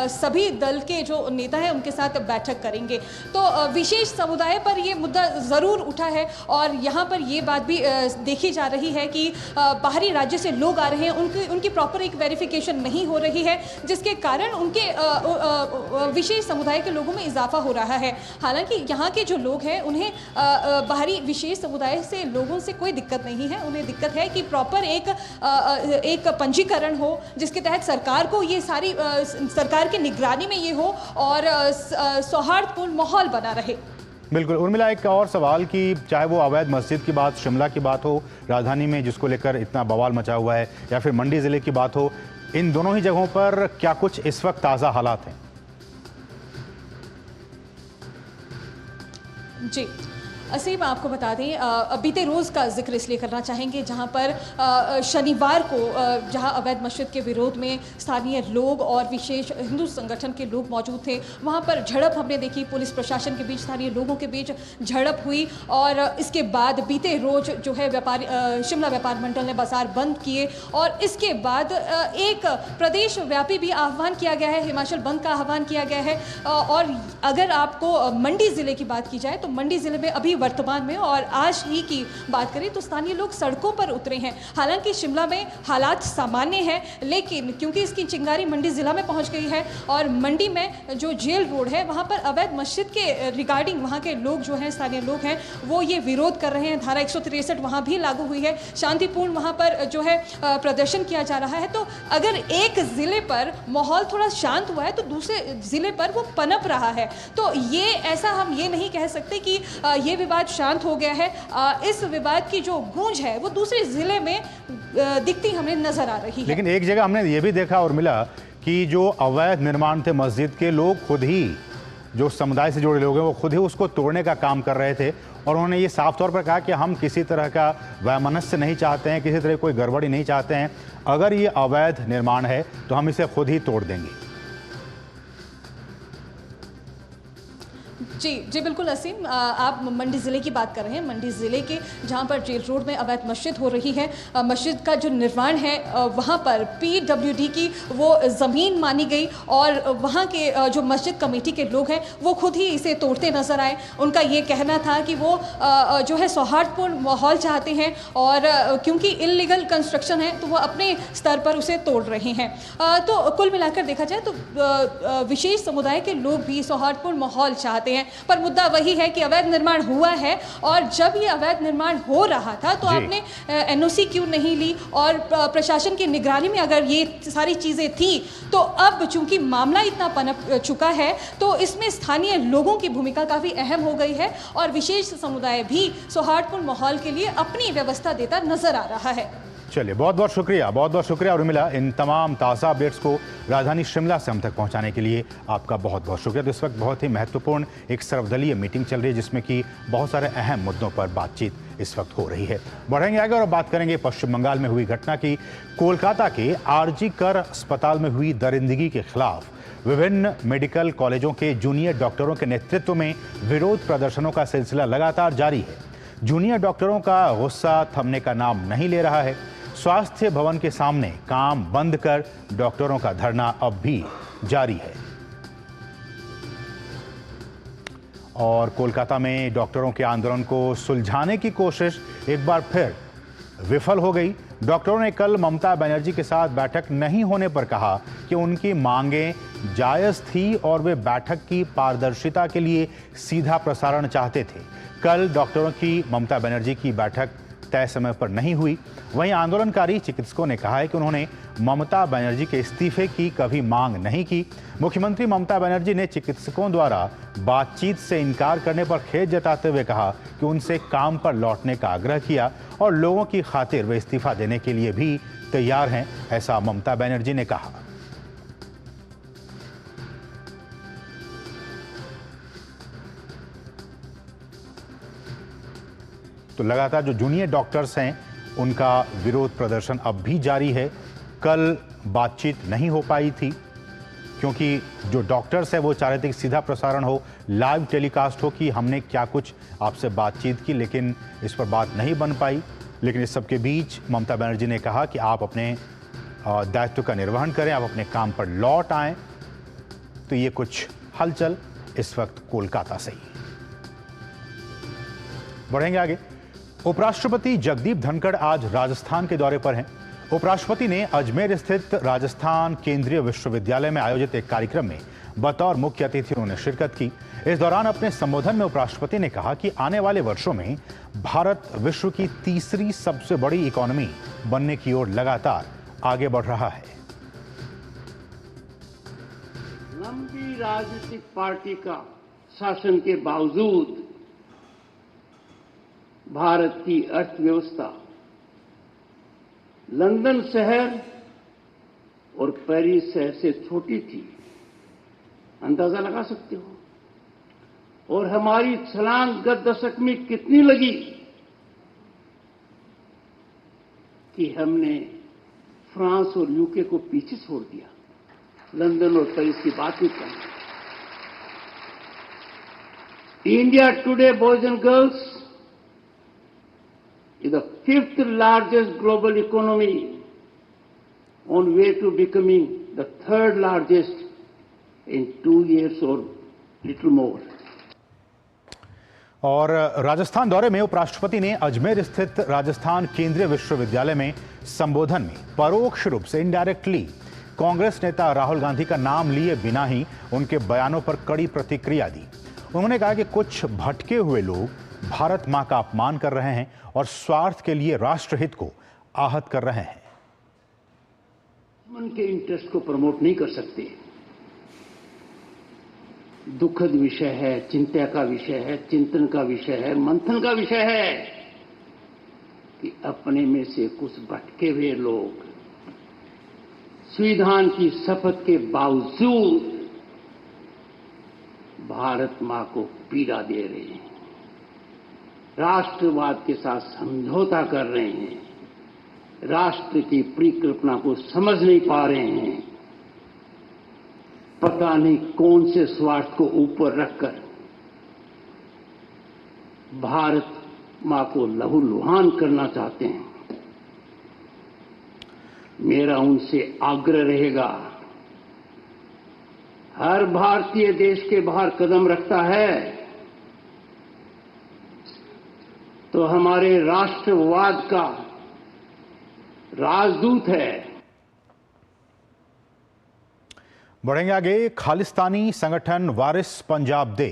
सभी दल के जो नेता हैं उनके साथ बैठक करेंगे। तो विशेष समुदाय पर ये मुद्दा ज़रूर उठा है और यहाँ पर ये बात भी देखी जा रही है कि बाहरी राज्य से लोग आ रहे हैं, उनकी प्रॉपर एक वेरिफिकेशन नहीं हो रही है, जिसके कारण उनके विशेष समुदाय के लोगों में इजाफा हो रहा है। हालांकि यहाँ के जो लोग हैं उन्हें बाहरी विशेष समुदाय से लोगों से कोई दिक्कत नहीं है, उन्हें दिक्कत है कि प्रॉपर एक पंजीकरण हो जिसके तहत सरकार को ये सारी सरकार की निगरानी में ये हो और सौहार्दपूर्ण माहौल बना रहे। बिल्कुल उर्मिला, एक और सवाल कि चाहे वो अवैध मस्जिद की बात शिमला की बात हो, राजधानी में जिसको लेकर इतना बवाल मचा हुआ है, या फिर मंडी ज़िले की बात हो, इन दोनों ही जगहों पर क्या कुछ इस वक्त ताज़ा हालात हैं? जी असीम, आपको बता दें बीते रोज़ का जिक्र इसलिए करना चाहेंगे जहां पर शनिवार को जहां अवैध मस्जिद के विरोध में स्थानीय लोग और विशेष हिंदू संगठन के लोग मौजूद थे, वहां पर झड़प हमने देखी, पुलिस प्रशासन के बीच, स्थानीय लोगों के बीच झड़प हुई और इसके बाद बीते रोज जो है शिमला व्यापार मंडल ने बाजार बंद किए और इसके बाद एक प्रदेश व्यापी भी आह्वान किया गया है, हिमाचल बंद का आह्वान किया गया है। और अगर आपको मंडी ज़िले की बात की जाए तो मंडी ज़िले में अभी वर्तमान में और आज ही की बात करें तो स्थानीय लोग सड़कों पर उतरे हैं। हालांकि शिमला में हालात सामान्य हैं, लेकिन क्योंकि इसकी चिंगारी मंडी जिला में पहुंच गई है और मंडी में जो जेल रोड है वहां पर अवैध मस्जिद के रिगार्डिंग वहां के लोग जो हैं, स्थानीय लोग हैं, वो ये विरोध कर रहे हैं। धारा 163 वहां भी लागू हुई है, शांतिपूर्ण वहां पर जो है प्रदर्शन किया जा रहा है। तो अगर एक जिले पर माहौल थोड़ा शांत हुआ है तो दूसरे जिले पर वो पनप रहा है। तो ये ऐसा हम ये नहीं कह सकते कि ये विवाद शांत हो गया है। इस विवाद की जो गूंज है वो दूसरे जिले में दिखती हमें नजर आ रही है। लेकिन एक जगह हमने ये भी देखा और मिला कि जो अवैध निर्माण थे मस्जिद के, लोग खुद ही, जो समुदाय से जुड़े लोग हैं, वो खुद ही उसको तोड़ने का काम कर रहे थे और उन्होंने ये साफ तौर पर कहा कि हम किसी तरह का वैमनस्य नहीं चाहते हैं, किसी तरह कोई गड़बड़ी नहीं चाहते हैं। अगर ये अवैध निर्माण है तो हम इसे खुद ही तोड़ देंगे। जी बिल्कुल असीम, आप मंडी ज़िले की बात कर रहे हैं। मंडी ज़िले के जहां पर जेल रोड में अवैध मस्जिद हो रही है, मस्जिद का जो निर्माण है वहां पर PWD की वो ज़मीन मानी गई और वहां के जो मस्जिद कमेटी के लोग हैं वो खुद ही इसे तोड़ते नजर आए। उनका ये कहना था कि वो जो है सौहार्दपूर्ण माहौल चाहते हैं और क्योंकि इल्लीगल कंस्ट्रक्शन है तो वो अपने स्तर पर उसे तोड़ रहे हैं। तो कुल मिलाकर देखा जाए तो विशेष समुदाय के लोग भी सौहार्दपूर्ण माहौल चाहते हैं, पर मुद्दा वही है कि अवैध निर्माण हुआ है और जब ये अवैध निर्माण हो रहा था तो आपने NOC क्यों नहीं ली और प्रशासन की निगरानी में अगर ये सारी चीज़ें थी तो अब चूंकि मामला इतना पनप चुका है तो इसमें स्थानीय लोगों की भूमिका काफ़ी अहम हो गई है और विशेष समुदाय भी सौहार्दपूर्ण माहौल के लिए अपनी व्यवस्था देता नजर आ रहा है। चलिए, बहुत बहुत शुक्रिया उर्मिला, इन तमाम ताज़ा अपडेट्स को राजधानी शिमला से हम तक पहुंचाने के लिए आपका बहुत बहुत शुक्रिया। तो इस वक्त बहुत ही महत्वपूर्ण एक सर्वदलीय मीटिंग चल रही है जिसमें कि बहुत सारे अहम मुद्दों पर बातचीत इस वक्त हो रही है। बढ़ेंगे आगे और बात करेंगे पश्चिम बंगाल में हुई घटना की। कोलकाता के RG कर अस्पताल में हुई दरिंदगी के खिलाफ विभिन्न मेडिकल कॉलेजों के जूनियर डॉक्टरों के नेतृत्व में विरोध प्रदर्शनों का सिलसिला लगातार जारी है। जूनियर डॉक्टरों का गुस्सा थमने का नाम नहीं ले रहा है। स्वास्थ्य भवन के सामने काम बंद कर डॉक्टरों का धरना अब भी जारी है। और कोलकाता में डॉक्टरों के आंदोलन को सुलझाने की कोशिश एक बार फिर विफल हो गई। डॉक्टरों ने कल ममता बनर्जी के साथ बैठक नहीं होने पर कहा कि उनकी मांगें जायज थी और वे बैठक की पारदर्शिता के लिए सीधा प्रसारण चाहते थे। कल डॉक्टरों की ममता बनर्जी की बैठक तय समय पर नहीं हुई। वहीं आंदोलनकारी चिकित्सकों ने कहा है कि उन्होंने ममता बनर्जी के इस्तीफे की कभी मांग नहीं की। मुख्यमंत्री ममता बनर्जी ने चिकित्सकों द्वारा बातचीत से इनकार करने पर खेद जताते हुए कहा कि उनसे काम पर लौटने का आग्रह किया और लोगों की खातिर वे इस्तीफा देने के लिए भी तैयार हैं, ऐसा ममता बनर्जी ने कहा। तो लगातार जो जूनियर डॉक्टर्स हैं उनका विरोध प्रदर्शन अब भी जारी है। कल बातचीत नहीं हो पाई थी क्योंकि जो डॉक्टर्स हैं वो चाह रहे थे कि सीधा प्रसारण हो, लाइव टेलीकास्ट हो कि हमने क्या कुछ आपसे बातचीत की, लेकिन इस पर बात नहीं बन पाई। लेकिन इस सब के बीच ममता बनर्जी ने कहा कि आप अपने दायित्व का निर्वहन करें, आप अपने काम पर लौट आएं। तो ये कुछ हलचल इस वक्त कोलकाता से ही। बढ़ेंगे आगे। उपराष्ट्रपति जगदीप धनखड़ आज राजस्थान के दौरे पर हैं। उपराष्ट्रपति ने अजमेर स्थित राजस्थान केंद्रीय विश्वविद्यालय में आयोजित एक कार्यक्रम में बतौर मुख्य अतिथि उन्होंने शिरकत की। इस दौरान अपने संबोधन में उपराष्ट्रपति ने कहा कि आने वाले वर्षों में भारत विश्व की तीसरी सबसे बड़ी इकोनॉमी बनने की ओर लगातार आगे बढ़ रहा है। लंबी राजनीतिक पार्टी का शासन के बावजूद भारत की अर्थव्यवस्था लंदन शहर और पेरिस शहर से छोटी थी, अंदाजा लगा सकते हो। और हमारी छलांग गत दशक में कितनी लगी कि हमने फ्रांस और यूके को पीछे छोड़ दिया, लंदन और पेरिस की बात नहीं करना। India today boys and girls is the fifth largest global economy on way to becoming the third largest in 2 years or little more. और राजस्थान दौरे में उपराष्ट्रपति ने अजमेर स्थित राजस्थान केंद्रीय विश्वविद्यालय में संबोधन में परोक्ष रूप से इनडायरेक्टली कांग्रेस नेता राहुल गांधी का नाम लिए बिना ही उनके बयानों पर कड़ी प्रतिक्रिया दी। उन्होंने कहा कि कुछ भटके हुए लोग भारत मां का अपमान कर रहे हैं और स्वार्थ के लिए राष्ट्रहित को आहत कर रहे हैं। मन के इंटरेस्ट को प्रमोट नहीं कर सकते। दुखद विषय है, चिंता का विषय है, चिंतन का विषय है, मंथन का विषय है कि अपने में से कुछ भटके हुए लोग संविधान की शपथ के बावजूद भारत मां को पीड़ा दे रहे हैं, राष्ट्रवाद के साथ समझौता कर रहे हैं, राष्ट्र की परिकल्पना को समझ नहीं पा रहे हैं। पता नहीं कौन से स्वार्थ को ऊपर रखकर भारत मां को लहूलुहान करना चाहते हैं। मेरा उनसे आग्रह रहेगा, हर भारतीय देश के बाहर कदम रखता है तो हमारे राष्ट्रवाद का राजदूत है। बढ़ेंगे आगे। खालिस्तानी संगठन वारिस पंजाब दे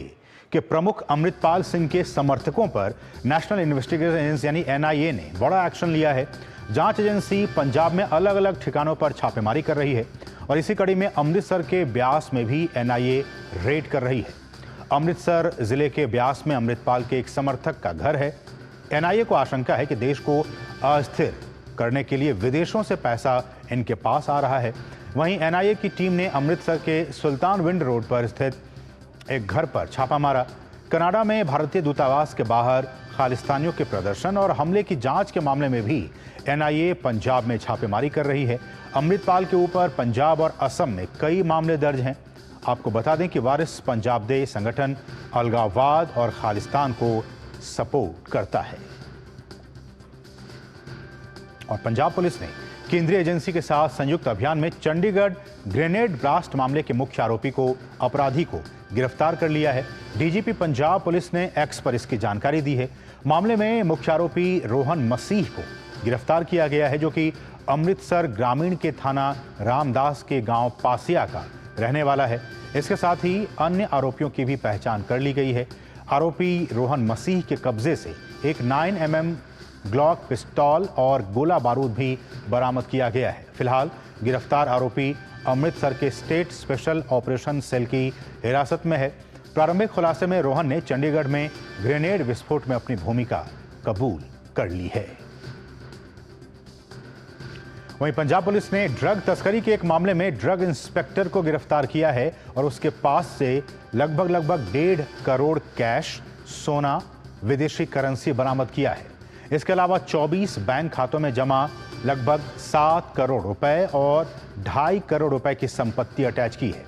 के प्रमुख अमृतपाल सिंह के समर्थकों पर नेशनल इन्वेस्टिगेशन एजेंसी यानी एनआईए ने बड़ा एक्शन लिया है। जांच एजेंसी पंजाब में अलग अलग ठिकानों पर छापेमारी कर रही है और इसी कड़ी में अमृतसर के ब्यास में भी एनआईए रेड कर रही है। अमृतसर जिले के ब्यास में अमृतपाल के एक समर्थक का घर है। एनआईए को आशंका है कि देश को अस्थिर करने के लिए विदेशों से पैसा इनके पास आ रहा है। वहीं एनआईए की टीम ने अमृतसर के सुल्तान विंड रोड पर स्थित एक घर पर छापा मारा। कनाडा में भारतीय दूतावास के बाहर खालिस्तानियों के प्रदर्शन और हमले की जांच के मामले में भी एनआईए पंजाब में छापेमारी कर रही है। अमृतपाल के ऊपर पंजाब और असम में कई मामले दर्ज हैं। आपको बता दें कि वारिस पंजाब दे संगठन अलगाववाद और खालिस्तान को सपोर्ट करता है। और पंजाब पुलिस ने केंद्रीय एजेंसी के साथ संयुक्त अभियान में चंडीगढ़ ग्रेनेड ब्लास्ट मामले के मुख्य आरोपी को अपराधी को गिरफ्तार कर लिया है। डीजीपी पंजाब पुलिस ने एक्स पर इसकी जानकारी दी है। मामले में मुख्य आरोपी रोहन मसीह को गिरफ्तार किया गया है, जो कि अमृतसर ग्रामीण के थाना रामदास के गांव पासिया का रहने वाला है। इसके साथ ही अन्य आरोपियों की भी पहचान कर ली गई है। आरोपी रोहन मसीह के कब्जे से एक 9mm ग्लॉक पिस्तौल और गोला बारूद भी बरामद किया गया है। फिलहाल गिरफ्तार आरोपी अमृतसर के स्टेट स्पेशल ऑपरेशन सेल की हिरासत में है। प्रारंभिक खुलासे में रोहन ने चंडीगढ़ में ग्रेनेड विस्फोट में अपनी भूमिका कबूल कर ली है। वहीं पंजाब पुलिस ने ड्रग तस्करी के एक मामले में ड्रग इंस्पेक्टर को गिरफ्तार किया है और उसके पास से लगभग 1.5 करोड़ कैश, सोना, विदेशी करेंसी बरामद किया है। इसके अलावा 24 बैंक खातों में जमा लगभग 7 करोड़ रुपए और 2.5 करोड़ रुपए की संपत्ति अटैच की है।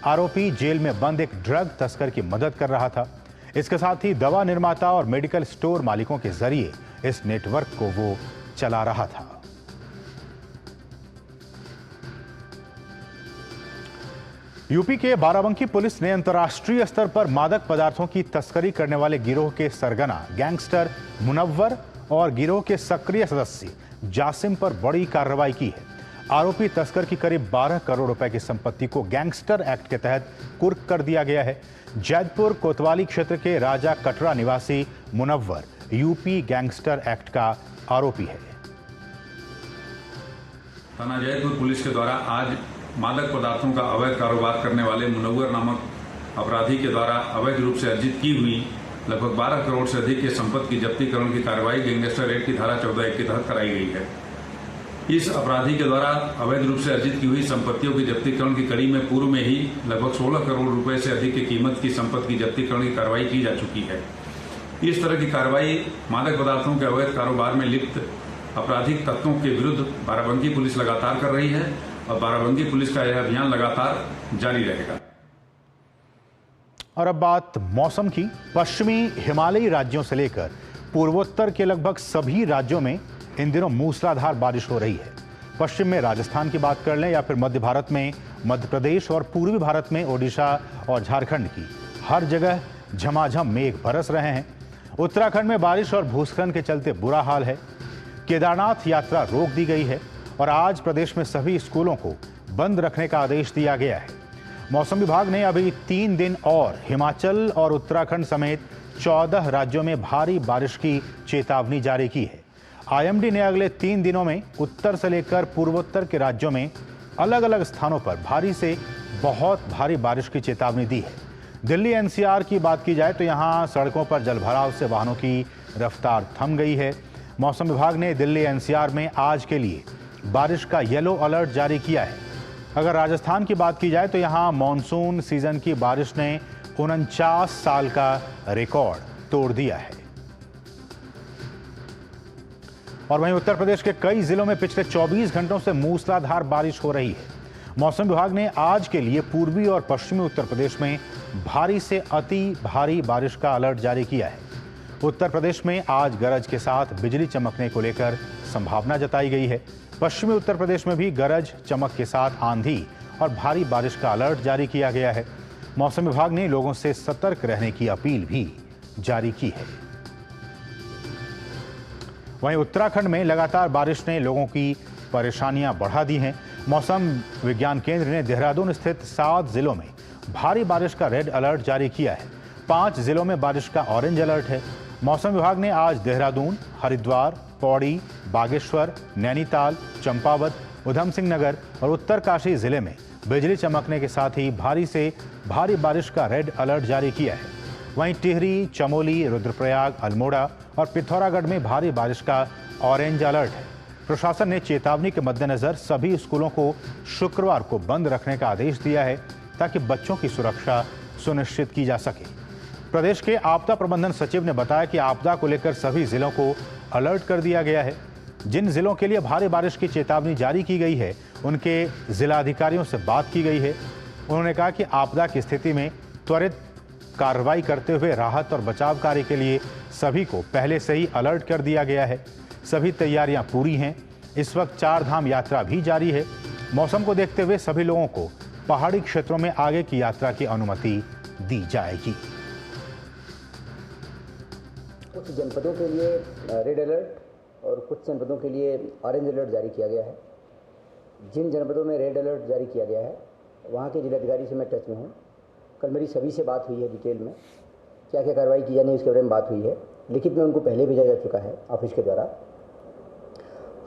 आरोपी जेल में बंद एक ड्रग तस्कर की मदद कर रहा था। इसके साथ ही दवा निर्माता और मेडिकल स्टोर मालिकों के जरिए इस नेटवर्क को वो चला रहा था। यूपी के बाराबंकी पुलिस ने अंतर्राष्ट्रीय स्तर पर मादक पदार्थों की तस्करी करने वाले गिरोह के सरगना गैंगस्टर मुनव्वर और गिरोह के सक्रिय सदस्य जासिम पर बड़ी कार्रवाई की है। आरोपी तस्कर की करीब 12 करोड़ रुपए की संपत्ति को गैंगस्टर एक्ट के तहत कुर्क कर दिया गया है। जैदपुर कोतवाली क्षेत्र के राजा कटरा निवासी मुनव्वर यूपी गैंगस्टर एक्ट का आरोपी है। थाना जैदपुर पुलिस के द्वारा आज मादक पदार्थों का अवैध कारोबार करने वाले मुनव्वर नामक अपराधी के द्वारा अवैध रूप से अर्जित की हुई लगभग 12 करोड़ से अधिक के संपत्ति की जब्तीकरण की कार्रवाई गैंगस्टर एक्ट की धारा 14(1) के तहत कराई गई है। इस अपराधी के द्वारा अवैध रूप से अर्जित की हुई संपत्तियों की जब्तीकरण की कड़ी में पूर्व में ही लगभग 16 करोड़ रुपए से अधिक की कीमत की संपत्ति की जब्तीकरण की कार्रवाई की जा चुकी है। इस तरह की कार्रवाई मादक पदार्थों के अवैध कारोबार में लिप्त आपराधिक तत्वों के विरुद्ध बाराबंकी पुलिस लगातार कर रही है और बाराबंकी पुलिस का यह अभियान लगातार जारी रहेगा। और अब बात मौसम की। पश्चिमी हिमालयी राज्यों से लेकर पूर्वोत्तर के लगभग सभी राज्यों में इन दिनों मूसलाधार बारिश हो रही है। पश्चिम में राजस्थान की बात कर लें या फिर मध्य भारत में मध्य प्रदेश और पूर्वी भारत में ओडिशा और झारखंड की हर जगह झमाझम मेघ बरस रहे हैं। उत्तराखंड में बारिश और भूस्खलन के चलते बुरा हाल है। केदारनाथ यात्रा रोक दी गई है और आज प्रदेश में सभी स्कूलों को बंद रखने का आदेश दिया गया है। मौसम विभाग ने अभी 3 दिन और हिमाचल और उत्तराखंड समेत 14 राज्यों में भारी बारिश की चेतावनी जारी की है। आईएमडी ने अगले 3 दिनों में उत्तर से लेकर पूर्वोत्तर के राज्यों में अलग अलग स्थानों पर भारी से बहुत भारी बारिश की चेतावनी दी है। दिल्ली एनसीआर की बात की जाए तो यहां सड़कों पर जलभराव से वाहनों की रफ्तार थम गई है। मौसम विभाग ने दिल्ली एनसीआर में आज के लिए बारिश का येलो अलर्ट जारी किया है। अगर राजस्थान की बात की जाए तो यहां मॉनसून सीजन की बारिश ने 49 साल का रिकॉर्ड तोड़ दिया है। और वहीं उत्तर प्रदेश के कई जिलों में पिछले 24 घंटों से मूसलाधार बारिश हो रही है। मौसम विभाग ने आज के लिए पूर्वी और पश्चिमी उत्तर प्रदेश में भारी से अति भारी बारिश का अलर्ट जारी किया है। उत्तर प्रदेश में आज गरज के साथ बिजली चमकने को लेकर संभावना जताई गई है। पश्चिमी उत्तर प्रदेश में भी गरज चमक के साथ आंधी और भारी बारिश का अलर्ट जारी किया गया है। मौसम विभाग ने लोगों से सतर्क रहने की अपील भी जारी की है। वहीं उत्तराखंड में लगातार बारिश ने लोगों की परेशानियां बढ़ा दी हैं। मौसम विज्ञान केंद्र ने देहरादून स्थित 7 जिलों में भारी बारिश का रेड अलर्ट जारी किया है। 5 जिलों में बारिश का ऑरेंज अलर्ट है। मौसम विभाग ने आज देहरादून, हरिद्वार, पौड़ी, बागेश्वर, नैनीताल, चंपावत, उधम सिंह नगर और उत्तरकाशी जिले में बिजली चमकने के साथ ही भारी से भारी बारिश का रेड अलर्ट जारी किया है। वहीं टिहरी, चमोली, रुद्रप्रयाग, अल्मोड़ा और पिथौरागढ़ में भारी बारिश का ऑरेंज अलर्ट है। प्रशासन ने चेतावनी के मद्देनजर सभी स्कूलों को शुक्रवार को बंद रखने का आदेश दिया है ताकि बच्चों की सुरक्षा सुनिश्चित की जा सके। प्रदेश के आपदा प्रबंधन सचिव ने बताया कि आपदा को लेकर सभी जिलों को अलर्ट कर दिया गया है। जिन जिलों के लिए भारी बारिश की चेतावनी जारी की गई है उनके जिलाधिकारियों से बात की गई है। उन्होंने कहा कि आपदा की स्थिति में त्वरित कार्रवाई करते हुए राहत और बचाव कार्य के लिए सभी को पहले से ही अलर्ट कर दिया गया है। सभी तैयारियां पूरी हैं। इस वक्त 4 धाम यात्रा भी जारी है। मौसम को देखते हुए सभी लोगों को पहाड़ी क्षेत्रों में आगे की यात्रा की अनुमति दी जाएगी। कुछ जनपदों के लिए रेड अलर्ट और कुछ जनपदों के लिए ऑरेंज अलर्ट जारी किया गया है। जिन जनपदों में रेड अलर्ट जारी किया गया है वहाँ के जिलाधिकारी से मैं टच में हूँ। कल मेरी सभी से बात हुई है, डिटेल में क्या क्या कार्रवाई की जानी है उसके बारे में बात हुई है। लिखित में उनको पहले भेजा जा चुका है ऑफिस के द्वारा।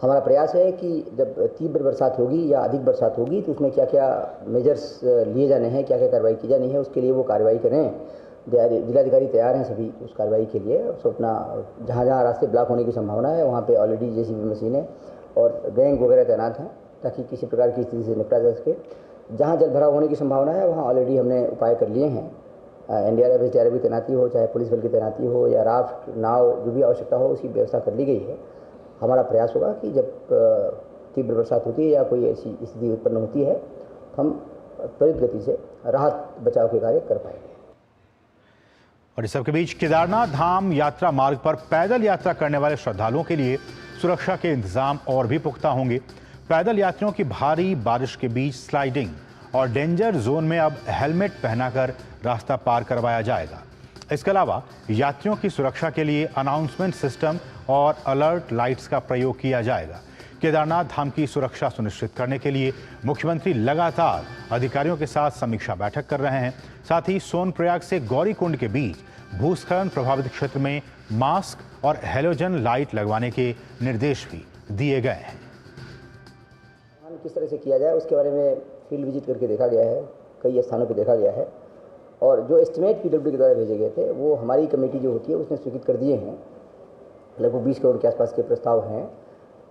हमारा प्रयास है कि जब तीव्र बरसात होगी या अधिक बरसात होगी तो उसमें क्या क्या मेजर्स लिए जाने हैं, क्या क्या कार्रवाई की जानी है, उसके लिए वो कार्रवाई करें। जिलाधिकारी तैयार हैं सभी उस कार्रवाई के लिए। सो अपना जहाँ जहाँ रास्ते ब्लॉक होने की संभावना है वहाँ पे ऑलरेडी जेसीबी मशीनें और गैंग वगैरह तैनात हैं ताकि किसी प्रकार की स्थिति से निपटा जा सके। जहाँ जल भराव होने की संभावना है वहाँ ऑलरेडी हमने उपाय कर लिए हैं। एनडीआरएफ एसडीआरएफ की तैनाती हो, चाहे पुलिस बल की तैनाती हो या राफ्ट, नाव, जो भी आवश्यकता हो उसकी व्यवस्था कर ली गई है। हमारा प्रयास होगा कि जब तीव्र बरसात होती है या कोई ऐसी स्थिति उत्पन्न होती है तो हम त्वरित गति से राहत बचाव के कार्य कर पाएंगे। और इस सबके बीच केदारनाथ धाम यात्रा मार्ग पर पैदल यात्रा करने वाले श्रद्धालुओं के लिए सुरक्षा के इंतजाम और भी पुख्ता होंगे। पैदल यात्रियों की भारी बारिश के बीच स्लाइडिंग और डेंजर जोन में अब हेलमेट पहनाकर रास्ता पार करवाया जाएगा। इसके अलावा यात्रियों की सुरक्षा के लिए अनाउंसमेंट सिस्टम और अलर्ट लाइट्स का प्रयोग किया जाएगा। केदारनाथ धाम की सुरक्षा सुनिश्चित करने के लिए मुख्यमंत्री लगातार अधिकारियों के साथ समीक्षा बैठक कर रहे हैं। साथ ही सोनप्रयाग से गौरीकुंड के बीच भूस्खलन प्रभावित क्षेत्र में मास्क और हेलोजन लाइट लगवाने के निर्देश भी दिए गए हैं। किस तरह से किया जाए उसके बारे में फील्ड विजिट करके देखा गया है, कई स्थानों पर देखा गया है और जो एस्टिमेट पीडब्ल्यू के द्वारा भेजे गए थे वो हमारी कमेटी जो होती है उसने स्वीकृत कर दिए हैं। लगभग 20 करोड़ के आसपास के प्रस्ताव हैं।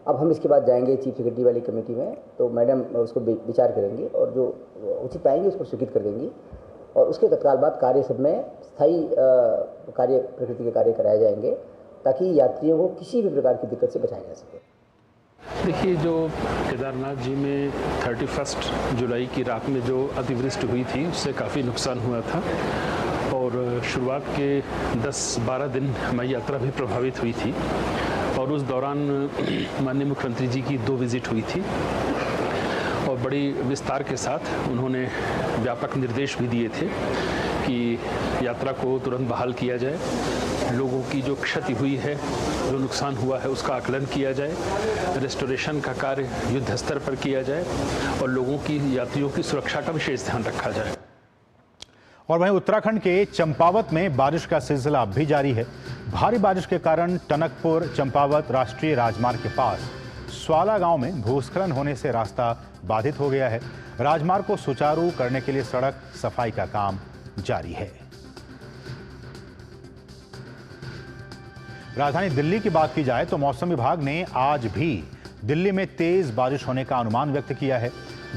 अब हम इसके बाद जाएंगे चीफ सेक्रेटरी वाली कमेटी में, तो मैडम उसको विचार करेंगी और जो उचित पाएंगे उसको स्वीकृत कर देंगी और उसके तत्काल बाद कार्य सब में स्थायी कार्य, प्रकृति के कार्य कराए जाएंगे ताकि यात्रियों को किसी भी प्रकार की दिक्कत से बचाया जा सके। देखिए, जो केदारनाथ जी में 31 जुलाई की रात में जो अतिवृष्टि हुई थी उससे काफ़ी नुकसान हुआ था और शुरुआत के 10-12 दिन हमारी यात्रा भी प्रभावित हुई थी और उस दौरान माननीय मुख्यमंत्री जी की 2 विजिट हुई थी और बड़ी विस्तार के साथ उन्होंने व्यापक निर्देश भी दिए थे कि यात्रा को तुरंत बहाल किया जाए, लोगों की जो क्षति हुई है, जो नुकसान हुआ है उसका आकलन किया जाए, रेस्टोरेशन का कार्य युद्ध स्तर पर किया जाए और लोगों की, यात्रियों की सुरक्षा का विशेष ध्यान रखा जाए। और वहीं उत्तराखंड के चंपावत में बारिश का सिलसिला अब भी जारी है। भारी बारिश के कारण टनकपुर चंपावत राष्ट्रीय राजमार्ग के पास स्वाला गांव में भूस्खलन होने से रास्ता बाधित हो गया है। राजमार्ग को सुचारू करने के लिए सड़क सफाई का काम जारी है। राजधानी दिल्ली की बात की जाए तो मौसम विभाग ने आज भी दिल्ली में तेज बारिश होने का अनुमान व्यक्त किया है।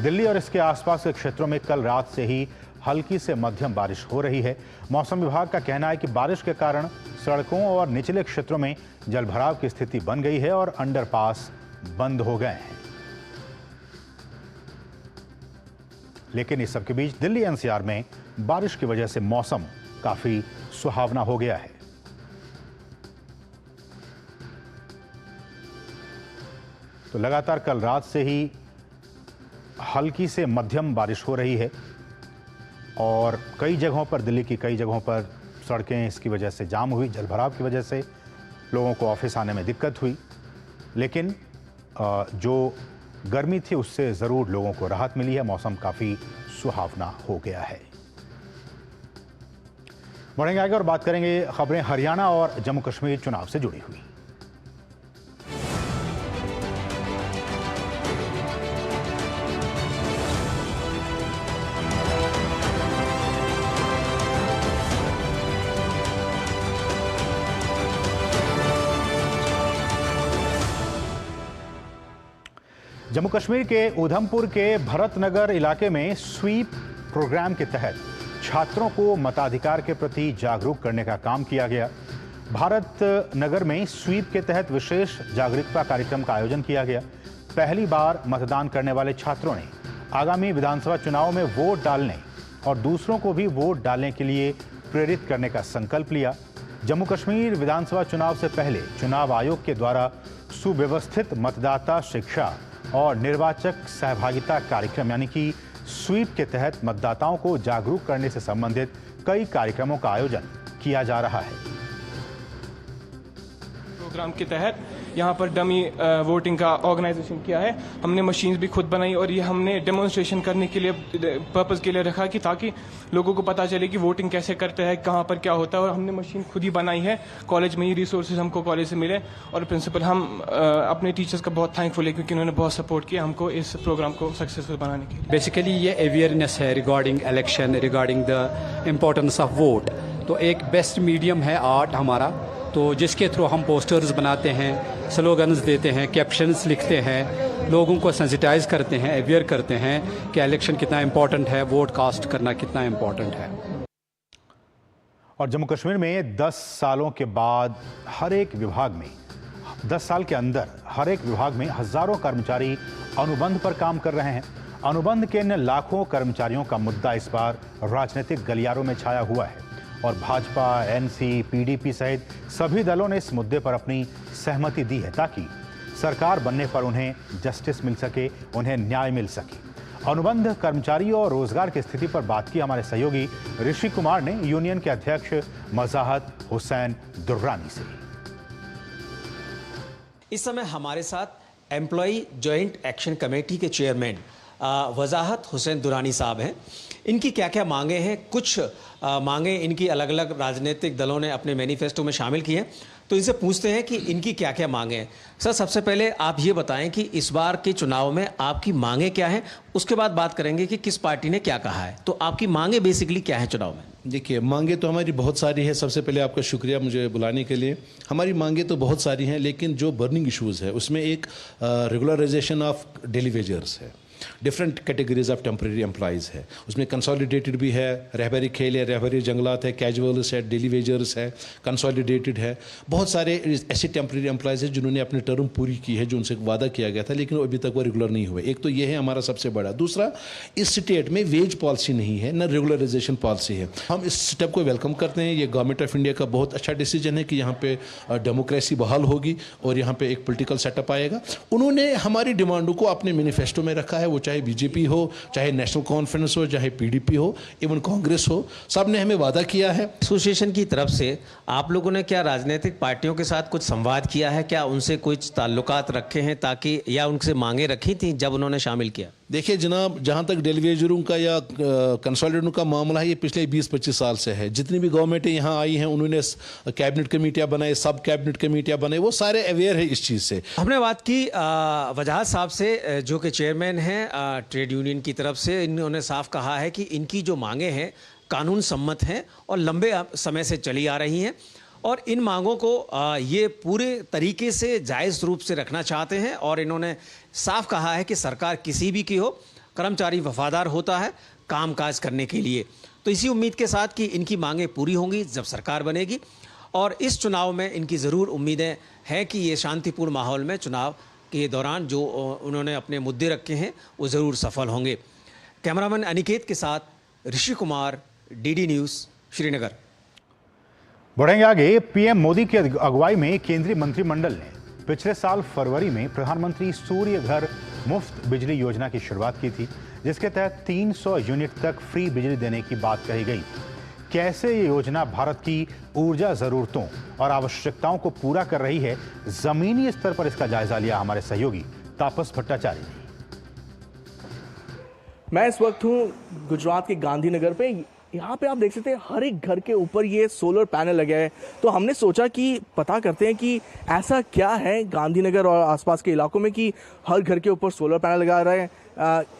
दिल्ली और इसके आसपास के क्षेत्रों में कल रात से ही हल्की से मध्यम बारिश हो रही है। मौसम विभाग का कहना है कि बारिश के कारण सड़कों और निचले क्षेत्रों में जलभराव की स्थिति बन गई है और अंडरपास बंद हो गए हैं। लेकिन इस सब के बीच दिल्ली एनसीआर में बारिश की वजह से मौसम काफी सुहावना हो गया है। तो लगातार कल रात से ही हल्की से मध्यम बारिश हो रही है और कई जगहों पर, दिल्ली की कई जगहों पर सड़कें इसकी वजह से जाम हुई। जलभराव की वजह से लोगों को ऑफिस आने में दिक्कत हुई, लेकिन जो गर्मी थी उससे ज़रूर लोगों को राहत मिली है। मौसम काफ़ी सुहावना हो गया है। बढ़ेंगे आगे और बात करेंगे खबरें हरियाणा और जम्मू कश्मीर चुनाव से जुड़ी हुई। जम्मू कश्मीर के उधमपुर के भरतनगर इलाके में स्वीप प्रोग्राम के तहत छात्रों को मताधिकार के प्रति जागरूक करने का काम किया गया। भारतनगर में स्वीप के तहत विशेष जागरूकता कार्यक्रम का आयोजन किया गया। पहली बार मतदान करने वाले छात्रों ने आगामी विधानसभा चुनाव में वोट डालने और दूसरों को भी वोट डालने के लिए प्रेरित करने का संकल्प लिया। जम्मू कश्मीर विधानसभा चुनाव से पहले चुनाव आयोग के द्वारा सुव्यवस्थित मतदाता शिक्षा और निर्वाचक सहभागिता कार्यक्रम यानी कि स्वीप के तहत मतदाताओं को जागरूक करने से संबंधित कई कार्यक्रमों का आयोजन किया जा रहा है। प्रोग्राम के तहत यहाँ पर डमी वोटिंग का ऑर्गेनाइजेशन किया है। हमने मशीन्स भी खुद बनाई और ये हमने डेमोन्स्ट्रेशन करने के लिए पर्पस के लिए रखा कि ताकि लोगों को पता चले कि वोटिंग कैसे करते हैं, कहाँ पर क्या होता है। और हमने मशीन खुद ही बनाई है। कॉलेज में ही रिसोर्सेज हमको कॉलेज से मिले और प्रिंसिपल हम अपने टीचर्स का बहुत थैंकफुल है क्योंकि उन्होंने बहुत सपोर्ट किया हमको इस प्रोग्राम को सक्सेसफुल बनाने के लिए। बेसिकली ये अवेयरनेस है regarding election, regarding the importance of vote. तो एक बेस्ट मीडियम है आर्ट हमारा, तो जिसके थ्रू हम पोस्टर्स बनाते हैं, स्लोगन्स देते हैं, कैप्शंस लिखते हैं, लोगों को सेंसिटाइज करते हैं, अवेयर करते हैं कि इलेक्शन कितना इम्पोर्टेंट है, वोट कास्ट करना कितना इम्पोर्टेंट है। और जम्मू कश्मीर में 10 सालों के बाद हर एक विभाग में 10 साल के अंदर हर एक विभाग में हजारों कर्मचारी अनुबंध पर काम कर रहे हैं। अनुबंध के इन लाखों कर्मचारियों का मुद्दा इस बार राजनीतिक गलियारों में छाया हुआ है और भाजपा, एनसी, पीडीपी सहित सभी दलों ने इस मुद्दे पर अपनी सहमति दी है ताकि सरकार बनने पर उन्हें जस्टिस मिल सके, उन्हें न्याय मिल सके। अनुबंध कर्मचारियों और रोजगार की स्थिति पर बात की हमारे सहयोगी ऋषि कुमार ने यूनियन के अध्यक्ष मज़ाहत हुसैन दुर्रानी से। इस समय हमारे साथ एम्प्लॉय जॉइंट एक्शन कमेटी के चेयरमैन वज़ाहत हुसैन दुरानी साहब हैं। इनकी क्या क्या मांगे हैं, कुछ मांगे इनकी अलग अलग राजनीतिक दलों ने अपने मैनिफेस्टो में शामिल की हैं, तो इनसे पूछते हैं कि इनकी क्या क्या मांगे हैं। सर, सबसे पहले आप ये बताएं कि इस बार के चुनाव में आपकी मांगे क्या हैं, उसके बाद बात करेंगे कि किस पार्टी ने क्या कहा है। तो आपकी मांगे बेसिकली क्या है चुनाव में? देखिए, मांगे तो हमारी बहुत सारी है। सबसे पहले आपका शुक्रिया मुझे बुलाने के लिए। हमारी मांगे तो बहुत सारी हैं, लेकिन जो बर्निंग इश्यूज़ है उसमें एक रेगुलराइजेशन ऑफ डेली वेजर्स है, different categories of temporary employees है, उसमें कंसोलिडेटेड भी है, रहबरी खेल है, रहबरी जंगलात है, कैजुअल्स है, डेली वेजर्स है, कंसोलिडेटेड है। बहुत सारे ऐसे टेम्परेरी एम्प्लॉयज़ हैं जिन्होंने अपनी टर्म पूरी की है, जो उनसे वादा किया गया था, लेकिन अभी तक वो रेगुलर नहीं हुए। एक तो ये है हमारा सबसे बड़ा। दूसरा, इस स्टेट में वेज पॉलिसी नहीं है, न रेगुलराइजेशन पॉलिसी है। हम इस स्टेप को वेलकम करते हैं। ये गवर्नमेंट ऑफ इंडिया का बहुत अच्छा डिसीजन है कि यहाँ पे डेमोक्रेसी बहाल होगी और यहाँ पे एक पॉलिटिकल सेटअप आएगा। उन्होंने हमारी डिमांडों को अपने मैनिफेस्टो में रखा है, वो चाहे बीजेपी हो, चाहे नेशनल कॉन्फ्रेंस हो, चाहे पीडीपी हो, इवन कांग्रेस हो, सब ने हमें वादा किया है। एसोसिएशन की तरफ से आप लोगों ने क्या राजनीतिक पार्टियों के साथ कुछ संवाद किया है? क्या उनसे कुछ ताल्लुकात रखे हैं ताकि, या उनसे मांगे रखी थी जब उन्होंने शामिल किया? देखिए जनाब, जहाँ तक डेलीवेजरों का या कंसोलिडेटरों का मामला है, ये पिछले 20-25 साल से है। जितनी भी गवर्नमेंटें यहाँ आई हैं, उन्होंने कैबिनेट कमेटियाँ बनाई, सब कैबिनेट कमेटियाँ बनाई, वो सारे अवेयर है इस चीज़ से। हमने बात की वज़ाहत साहब से, जो कि चेयरमैन हैं ट्रेड यूनियन की तरफ से। इन्होंने साफ कहा है कि इनकी जो मांगे हैं कानून सम्मत हैं और लंबे समय से चली आ रही हैं और इन मांगों को ये पूरे तरीके से जायज़ रूप से रखना चाहते हैं। और इन्होंने साफ कहा है कि सरकार किसी भी की हो, कर्मचारी वफादार होता है काम काज करने के लिए। तो इसी उम्मीद के साथ कि इनकी मांगें पूरी होंगी जब सरकार बनेगी और इस चुनाव में इनकी ज़रूर उम्मीदें हैं कि ये शांतिपूर्ण माहौल में चुनाव के दौरान जो उन्होंने अपने मुद्दे रखे हैं वो ज़रूर सफल होंगे। कैमरामैन अनिकेत के साथ ऋषि कुमार, डीडी न्यूज़, श्रीनगर। बढ़ेंगे आगे। पीएम मोदी की अगुवाई में केंद्रीय मंत्रिमंडल ने पिछले साल फरवरी में प्रधानमंत्री सूर्य घर मुफ्त बिजली योजना की शुरुआत की थी, जिसके तहत 300 यूनिट तक फ्री बिजली देने की बात कही गई। कैसे ये योजना भारत की ऊर्जा जरूरतों और आवश्यकताओं को पूरा कर रही है, जमीनी स्तर पर इसका जायजा लिया हमारे सहयोगी तापस भट्टाचार्य ने। मैं इस वक्त हूँ गुजरात के गांधीनगर पे। यहाँ पे आप देख सकते हैं हर एक घर के ऊपर ये सोलर पैनल लगे हैं। तो हमने सोचा कि पता करते हैं कि ऐसा क्या है गांधीनगर और आसपास के इलाकों में कि हर घर के ऊपर सोलर पैनल लगा रहे हैं।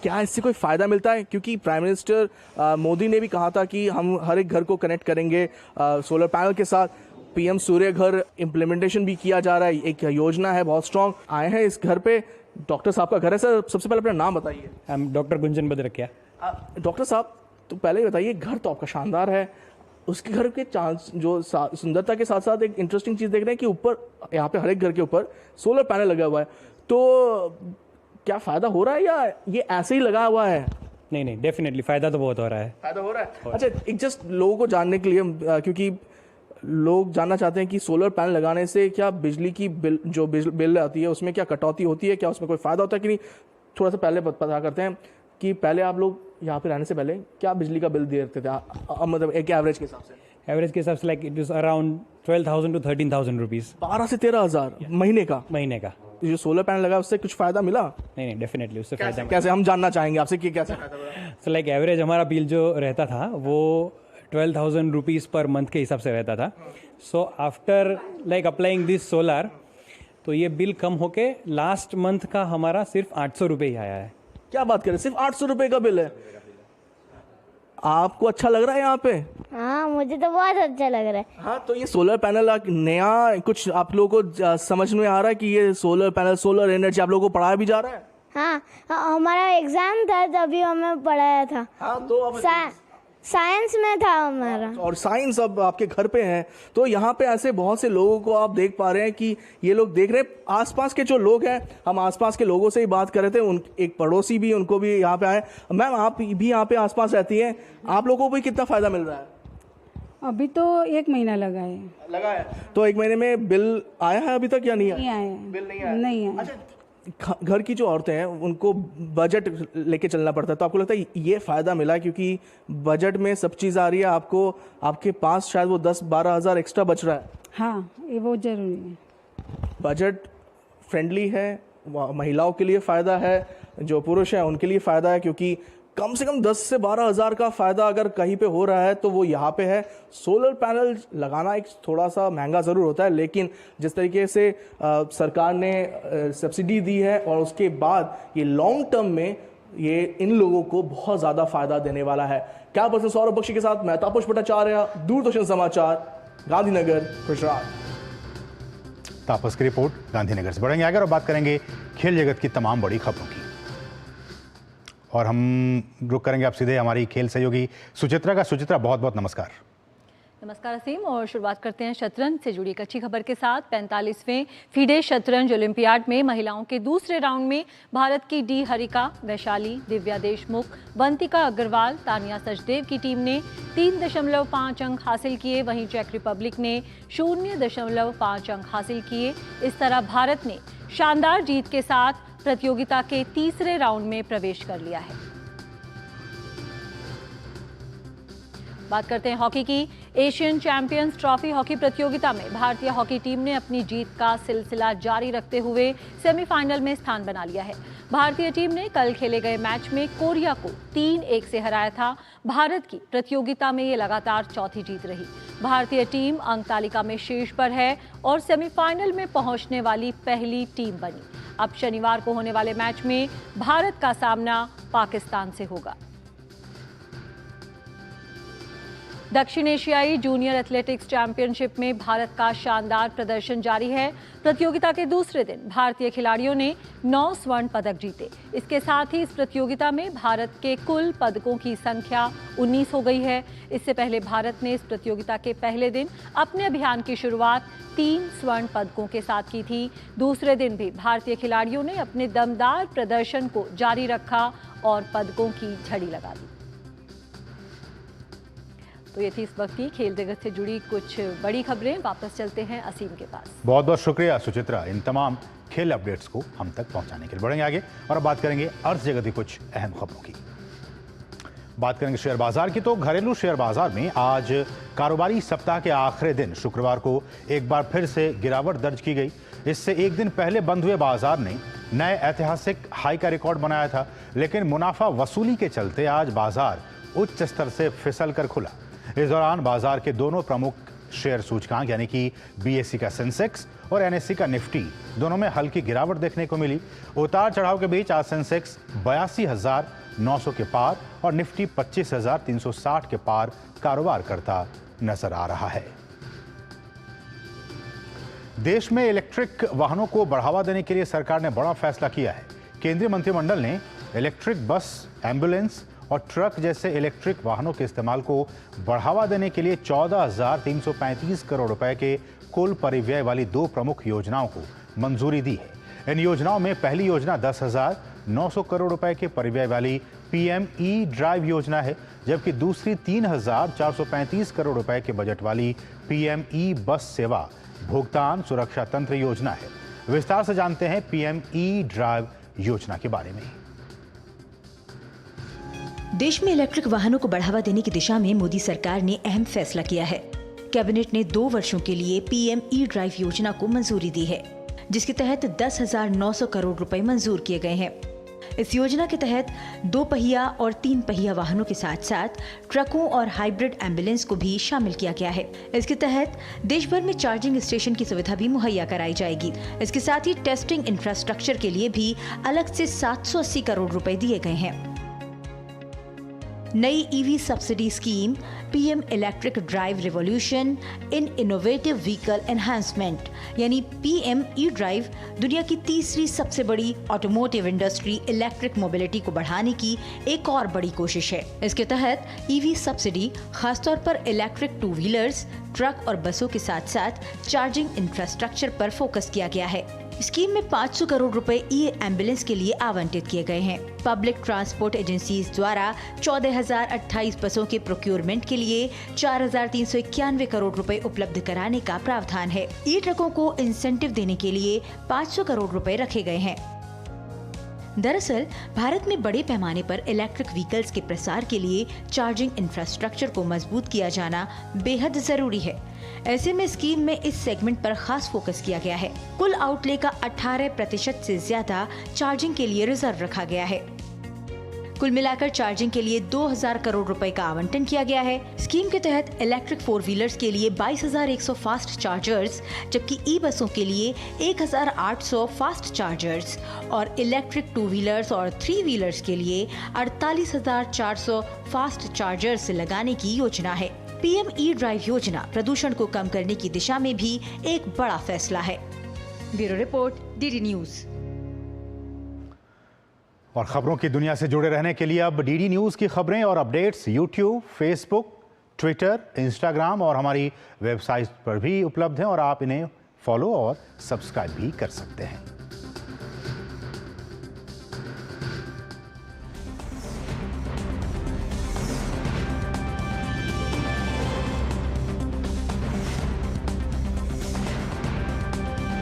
क्या इससे कोई फ़ायदा मिलता है? क्योंकि प्राइम मिनिस्टर मोदी ने भी कहा था कि हम हर एक घर को कनेक्ट करेंगे सोलर पैनल के साथ। पीएम सूर्य घर इम्प्लीमेंटेशन भी किया जा रहा है, एक योजना है बहुत स्ट्रॉन्ग। आए हैं इस घर पे, डॉक्टर साहब का घर है। सर, सबसे पहले अपना नाम बताइए। हम डॉक्टर गुंजन बदरकिया। डॉक्टर साहब, तो पहले ही बताइए, घर तो आपका शानदार है, उसके घर के चांस जो सुंदरता के साथ साथ एक इंटरेस्टिंग चीज़ देख रहे हैं कि ऊपर यहाँ पे हर एक घर के ऊपर सोलर पैनल लगा हुआ है। तो क्या फ़ायदा हो रहा है या ये ऐसे ही लगा हुआ है? नहीं, डेफिनेटली फ़ायदा तो बहुत हो रहा है। फ़ायदा हो रहा है। अच्छा, एक जस्ट लोगों को जानने के लिए, क्योंकि लोग जानना चाहते हैं कि सोलर पैनल लगाने से क्या बिजली की बिल आती है उसमें क्या कटौती होती है, क्या उसमें कोई फ़ायदा होता है कि नहीं? थोड़ा सा पहले पता करते हैं कि पहले आप लोग यहाँ पे रहने से पहले क्या बिजली का बिल देते थे, मतलब एक एवरेज के हिसाब से? एवरेज के हिसाब से like it is around 12,000 to 13,000 rupees. 12 से 13,000 महीने का? महीने का। जो सोलर पैनल लगा उससे कुछ फ़ायदा मिला? नहीं, डेफिनेटली उससे फ़ायदा। कैसे हम जानना चाहेंगे आपसे कि कैसे फ़ायदा मिला? सो लाइक एवरेज हमारा बिल जो रहता था वो 12,000 रुपीज़ पर मंथ के हिसाब से रहता था। So after like applying this solar, तो ये बिल कम होके लास्ट मंथ का हमारा सिर्फ 800 रुपये ही आया है। क्या बात करें, सिर्फ 800 रुपये का बिल है? आपको अच्छा लग रहा है यहाँ पे? हाँ, मुझे तो बहुत अच्छा लग रहा है। हाँ, तो ये सोलर पैनल नया कुछ आप लोगों को समझ में आ रहा है कि ये सोलर पैनल, सोलर एनर्जी आप लोगों को पढ़ाया भी जा रहा है? हाँ, हमारा एग्जाम था तभी हमें पढ़ाया था। हाँ, तो अब साइंस में था हमारा। और साइंस अब आपके घर पे है। तो यहाँ पे ऐसे बहुत से लोगों को आप देख पा रहे हैं कि ये लोग देख रहे हैं। आसपास के जो लोग हैं, हम आसपास के लोगों से ही बात कर रहे थे, एक पड़ोसी भी, उनको भी यहाँ पे आए। मैम, आप भी यहाँ पे आसपास रहती हैं, आप लोगों को भी कितना फ़ायदा मिल रहा है? अभी तो 1 महीना लगा है। तो 1 महीने में बिल आया है अभी तक या नहीं आया? नहीं आया। बिल नहीं आया? नहीं आया। अच्छा, घर की जो औरतें हैं उनको बजट लेके चलना पड़ता है, तो आपको लगता है ये फ़ायदा मिला क्योंकि बजट में सब चीज़ आ रही है, आपको आपके पास शायद वो 10-12 हज़ार एक्स्ट्रा बच रहा है? हाँ, ये बहुत ज़रूरी है। बजट फ्रेंडली है, महिलाओं के लिए फ़ायदा है, जो पुरुष हैं उनके लिए फ़ायदा है, क्योंकि कम से कम 10 से 12 हज़ार का फ़ायदा अगर कहीं पे हो रहा है तो वो यहाँ पे है। सोलर पैनल लगाना एक थोड़ा सा महंगा ज़रूर होता है, लेकिन जिस तरीके से सरकार ने सब्सिडी दी है और उसके बाद ये लॉन्ग टर्म में ये इन लोगों को बहुत ज़्यादा फ़ायदा देने वाला है। क्या पर्सन सौरभ बख्शी के साथ मैं तापस भट्टाचार्य, दूरदर्शन समाचार, गांधीनगर, गुजरात। तापस की रिपोर्ट गांधीनगर से। बढ़ेंगे आगे और बात करेंगे खेल जगत की तमाम बड़ी खबरों की, और हम रुक करेंगे आप सीधे हमारी खेल सहयोगी सुचित्रा का। सुचित्रा, बहुत बहुत नमस्कार। नमस्कार असीम, और शुरुआत करते हैं शतरंज से जुड़ी एक अच्छी खबर के साथ। 45वें फीडे शतरंज ओलंपियाड में महिलाओं के दूसरे राउंड में भारत की डी हरिका, वैशाली, दिव्या देशमुख, बंतिका अग्रवाल, तानिया सचदेव की टीम ने 3.5 अंक हासिल किए, वहीं चेक रिपब्लिक ने 0.5 अंक हासिल किए। इस तरह भारत ने शानदार जीत के साथ प्रतियोगिता के तीसरे राउंड में प्रवेश कर लिया है। बात करते हैं हॉकी की। एशियन चैंपियंस ट्रॉफी हॉकी प्रतियोगिता में भारतीय हॉकी टीम ने अपनी जीत का सिलसिला जारी रखते हुए सेमीफाइनल में स्थान बना लिया है। भारतीय टीम ने कल खेले गए मैच में कोरिया को 3-1 से हराया था। भारत की प्रतियोगिता में ये लगातार चौथी जीत रही। भारतीय टीम अंक तालिका में शीर्ष पर है और सेमीफाइनल में पहुंचने वाली पहली टीम बनी। अब शनिवार को होने वाले मैच में भारत का सामना पाकिस्तान से होगा। दक्षिण एशियाई जूनियर एथलेटिक्स चैंपियनशिप में भारत का शानदार प्रदर्शन जारी है। प्रतियोगिता के दूसरे दिन भारतीय खिलाड़ियों ने 9 स्वर्ण पदक जीते। इसके साथ ही इस प्रतियोगिता में भारत के कुल पदकों की संख्या 19 हो गई है। इससे पहले भारत ने इस प्रतियोगिता के पहले दिन अपने अभियान की शुरुआत 3 स्वर्ण पदकों के साथ की थी। दूसरे दिन भी भारतीय खिलाड़ियों ने अपने दमदार प्रदर्शन को जारी रखा और पदकों की झड़ी लगा दी। तो ये थी इस वक्त की खेल जगत से जुड़ी कुछ बड़ी खबरें। वापस चलते हैं असीम के पास। बहुत बहुत शुक्रिया सुचित्रा, इन तमाम खेल अपडेट्स को हम तक पहुंचाने के लिए। बढ़ेंगे आगे और अब बात करेंगे अर्थ जगत की कुछ अहम खबरों की। बात करेंगे शेयर बाजार की। तो घरेलू शेयर बाजार में आज कारोबारी सप्ताह के आखिरी दिन शुक्रवार को एक बार फिर से गिरावट दर्ज की गई। इससे एक दिन पहले बंद हुए बाजार ने नए ऐतिहासिक हाई का रिकॉर्ड बनाया था, लेकिन मुनाफा वसूली के चलते आज बाजार उच्च स्तर से फिसल कर खुला। इस दौरान बाजार के दोनों प्रमुख शेयर सूचकांक यानी कि बीएसई का सेंसेक्स और एनएसई का निफ्टी दोनों में हल्की गिरावट देखने को मिली। उतार चढ़ाव के बीच आज सेंसेक्स 82,900 के पार और निफ्टी 25,360 के पार कारोबार करता नजर आ रहा है। देश में इलेक्ट्रिक वाहनों को बढ़ावा देने के लिए सरकार ने बड़ा फैसला किया है। केंद्रीय मंत्रिमंडल ने इलेक्ट्रिक बस, एम्बुलेंस और ट्रक जैसे इलेक्ट्रिक वाहनों के इस्तेमाल को बढ़ावा देने के लिए 14,335 करोड़ रुपए के कुल परिव्यय वाली 2 प्रमुख योजनाओं को मंजूरी दी है। इन योजनाओं में पहली योजना 10,900 करोड़ रुपए के परिव्यय वाली पीएम ई ड्राइव योजना है, जबकि दूसरी 3,435 करोड़ रुपए के बजट वाली पीएम ई बस सेवा भुगतान सुरक्षा तंत्र योजना है। विस्तार से जानते हैं पीएम ई ड्राइव योजना के बारे में। देश में इलेक्ट्रिक वाहनों को बढ़ावा देने की दिशा में मोदी सरकार ने अहम फैसला किया है। कैबिनेट ने 2 वर्षों के लिए पीएम ई ड्राइव योजना को मंजूरी दी है, जिसके तहत 10,900 करोड़ रुपए मंजूर किए गए हैं। इस योजना के तहत 2 पहिया और 3 पहिया वाहनों के साथ साथ ट्रकों और हाइब्रिड एम्बुलेंस को भी शामिल किया गया है। इसके तहत देश भर में चार्जिंग स्टेशन की सुविधा भी मुहैया कराई जाएगी। इसके साथ ही टेस्टिंग इंफ्रास्ट्रक्चर के लिए भी अलग से 780 करोड़ रुपए दिए गए हैं। नई EV subsidy scheme PM electric drive revolution in innovative vehicle enhancement यानी पीएम ई ड्राइव दुनिया की तीसरी सबसे बड़ी ऑटोमोटिव इंडस्ट्री इलेक्ट्रिक मोबिलिटी को बढ़ाने की एक और बड़ी कोशिश है। इसके तहत ईवी सब्सिडी खासतौर पर इलेक्ट्रिक 2 व्हीलर्स, ट्रक और बसों के साथ साथ चार्जिंग इंफ्रास्ट्रक्चर पर फोकस किया गया है। स्कीम में 500 करोड़ रुपए ई एम्बुलेंस के लिए आवंटित किए गए हैं। पब्लिक ट्रांसपोर्ट एजेंसीज द्वारा 14,028 बसों के प्रोक्योरमेंट के लिए 4,391 करोड़ रुपए उपलब्ध कराने का प्रावधान है। ई ट्रकों को इंसेंटिव देने के लिए 500 करोड़ रुपए रखे गए हैं। दरअसल भारत में बड़े पैमाने पर इलेक्ट्रिक व्हीकल्स के प्रसार के लिए चार्जिंग इंफ्रास्ट्रक्चर को मजबूत किया जाना बेहद जरूरी है। ऐसे में स्कीम में इस सेगमेंट पर खास फोकस किया गया है। कुल आउटले का 18% से ज्यादा चार्जिंग के लिए रिजर्व रखा गया है। कुल मिलाकर चार्जिंग के लिए 2,000 करोड़ रुपए का आवंटन किया गया है। स्कीम के तहत इलेक्ट्रिक 4 व्हीलर्स के लिए 22,100 फास्ट चार्जर्स, जबकि ई बसों के लिए 1,800 फास्ट चार्जर्स और इलेक्ट्रिक 2 व्हीलर्स और 3 व्हीलर्स के लिए 48,400 फास्ट चार्जर्स लगाने की योजना है। पीएम ई ड्राइव योजना प्रदूषण को कम करने की दिशा में भी एक बड़ा फैसला है। Bureau report, DD news. और खबरों की दुनिया से जुड़े रहने के लिए अब डीडी न्यूज की खबरें और updates YouTube, Facebook, Twitter, Instagram और हमारी वेबसाइट पर भी उपलब्ध हैं और आप इन्हें फॉलो और सब्सक्राइब भी कर सकते हैं।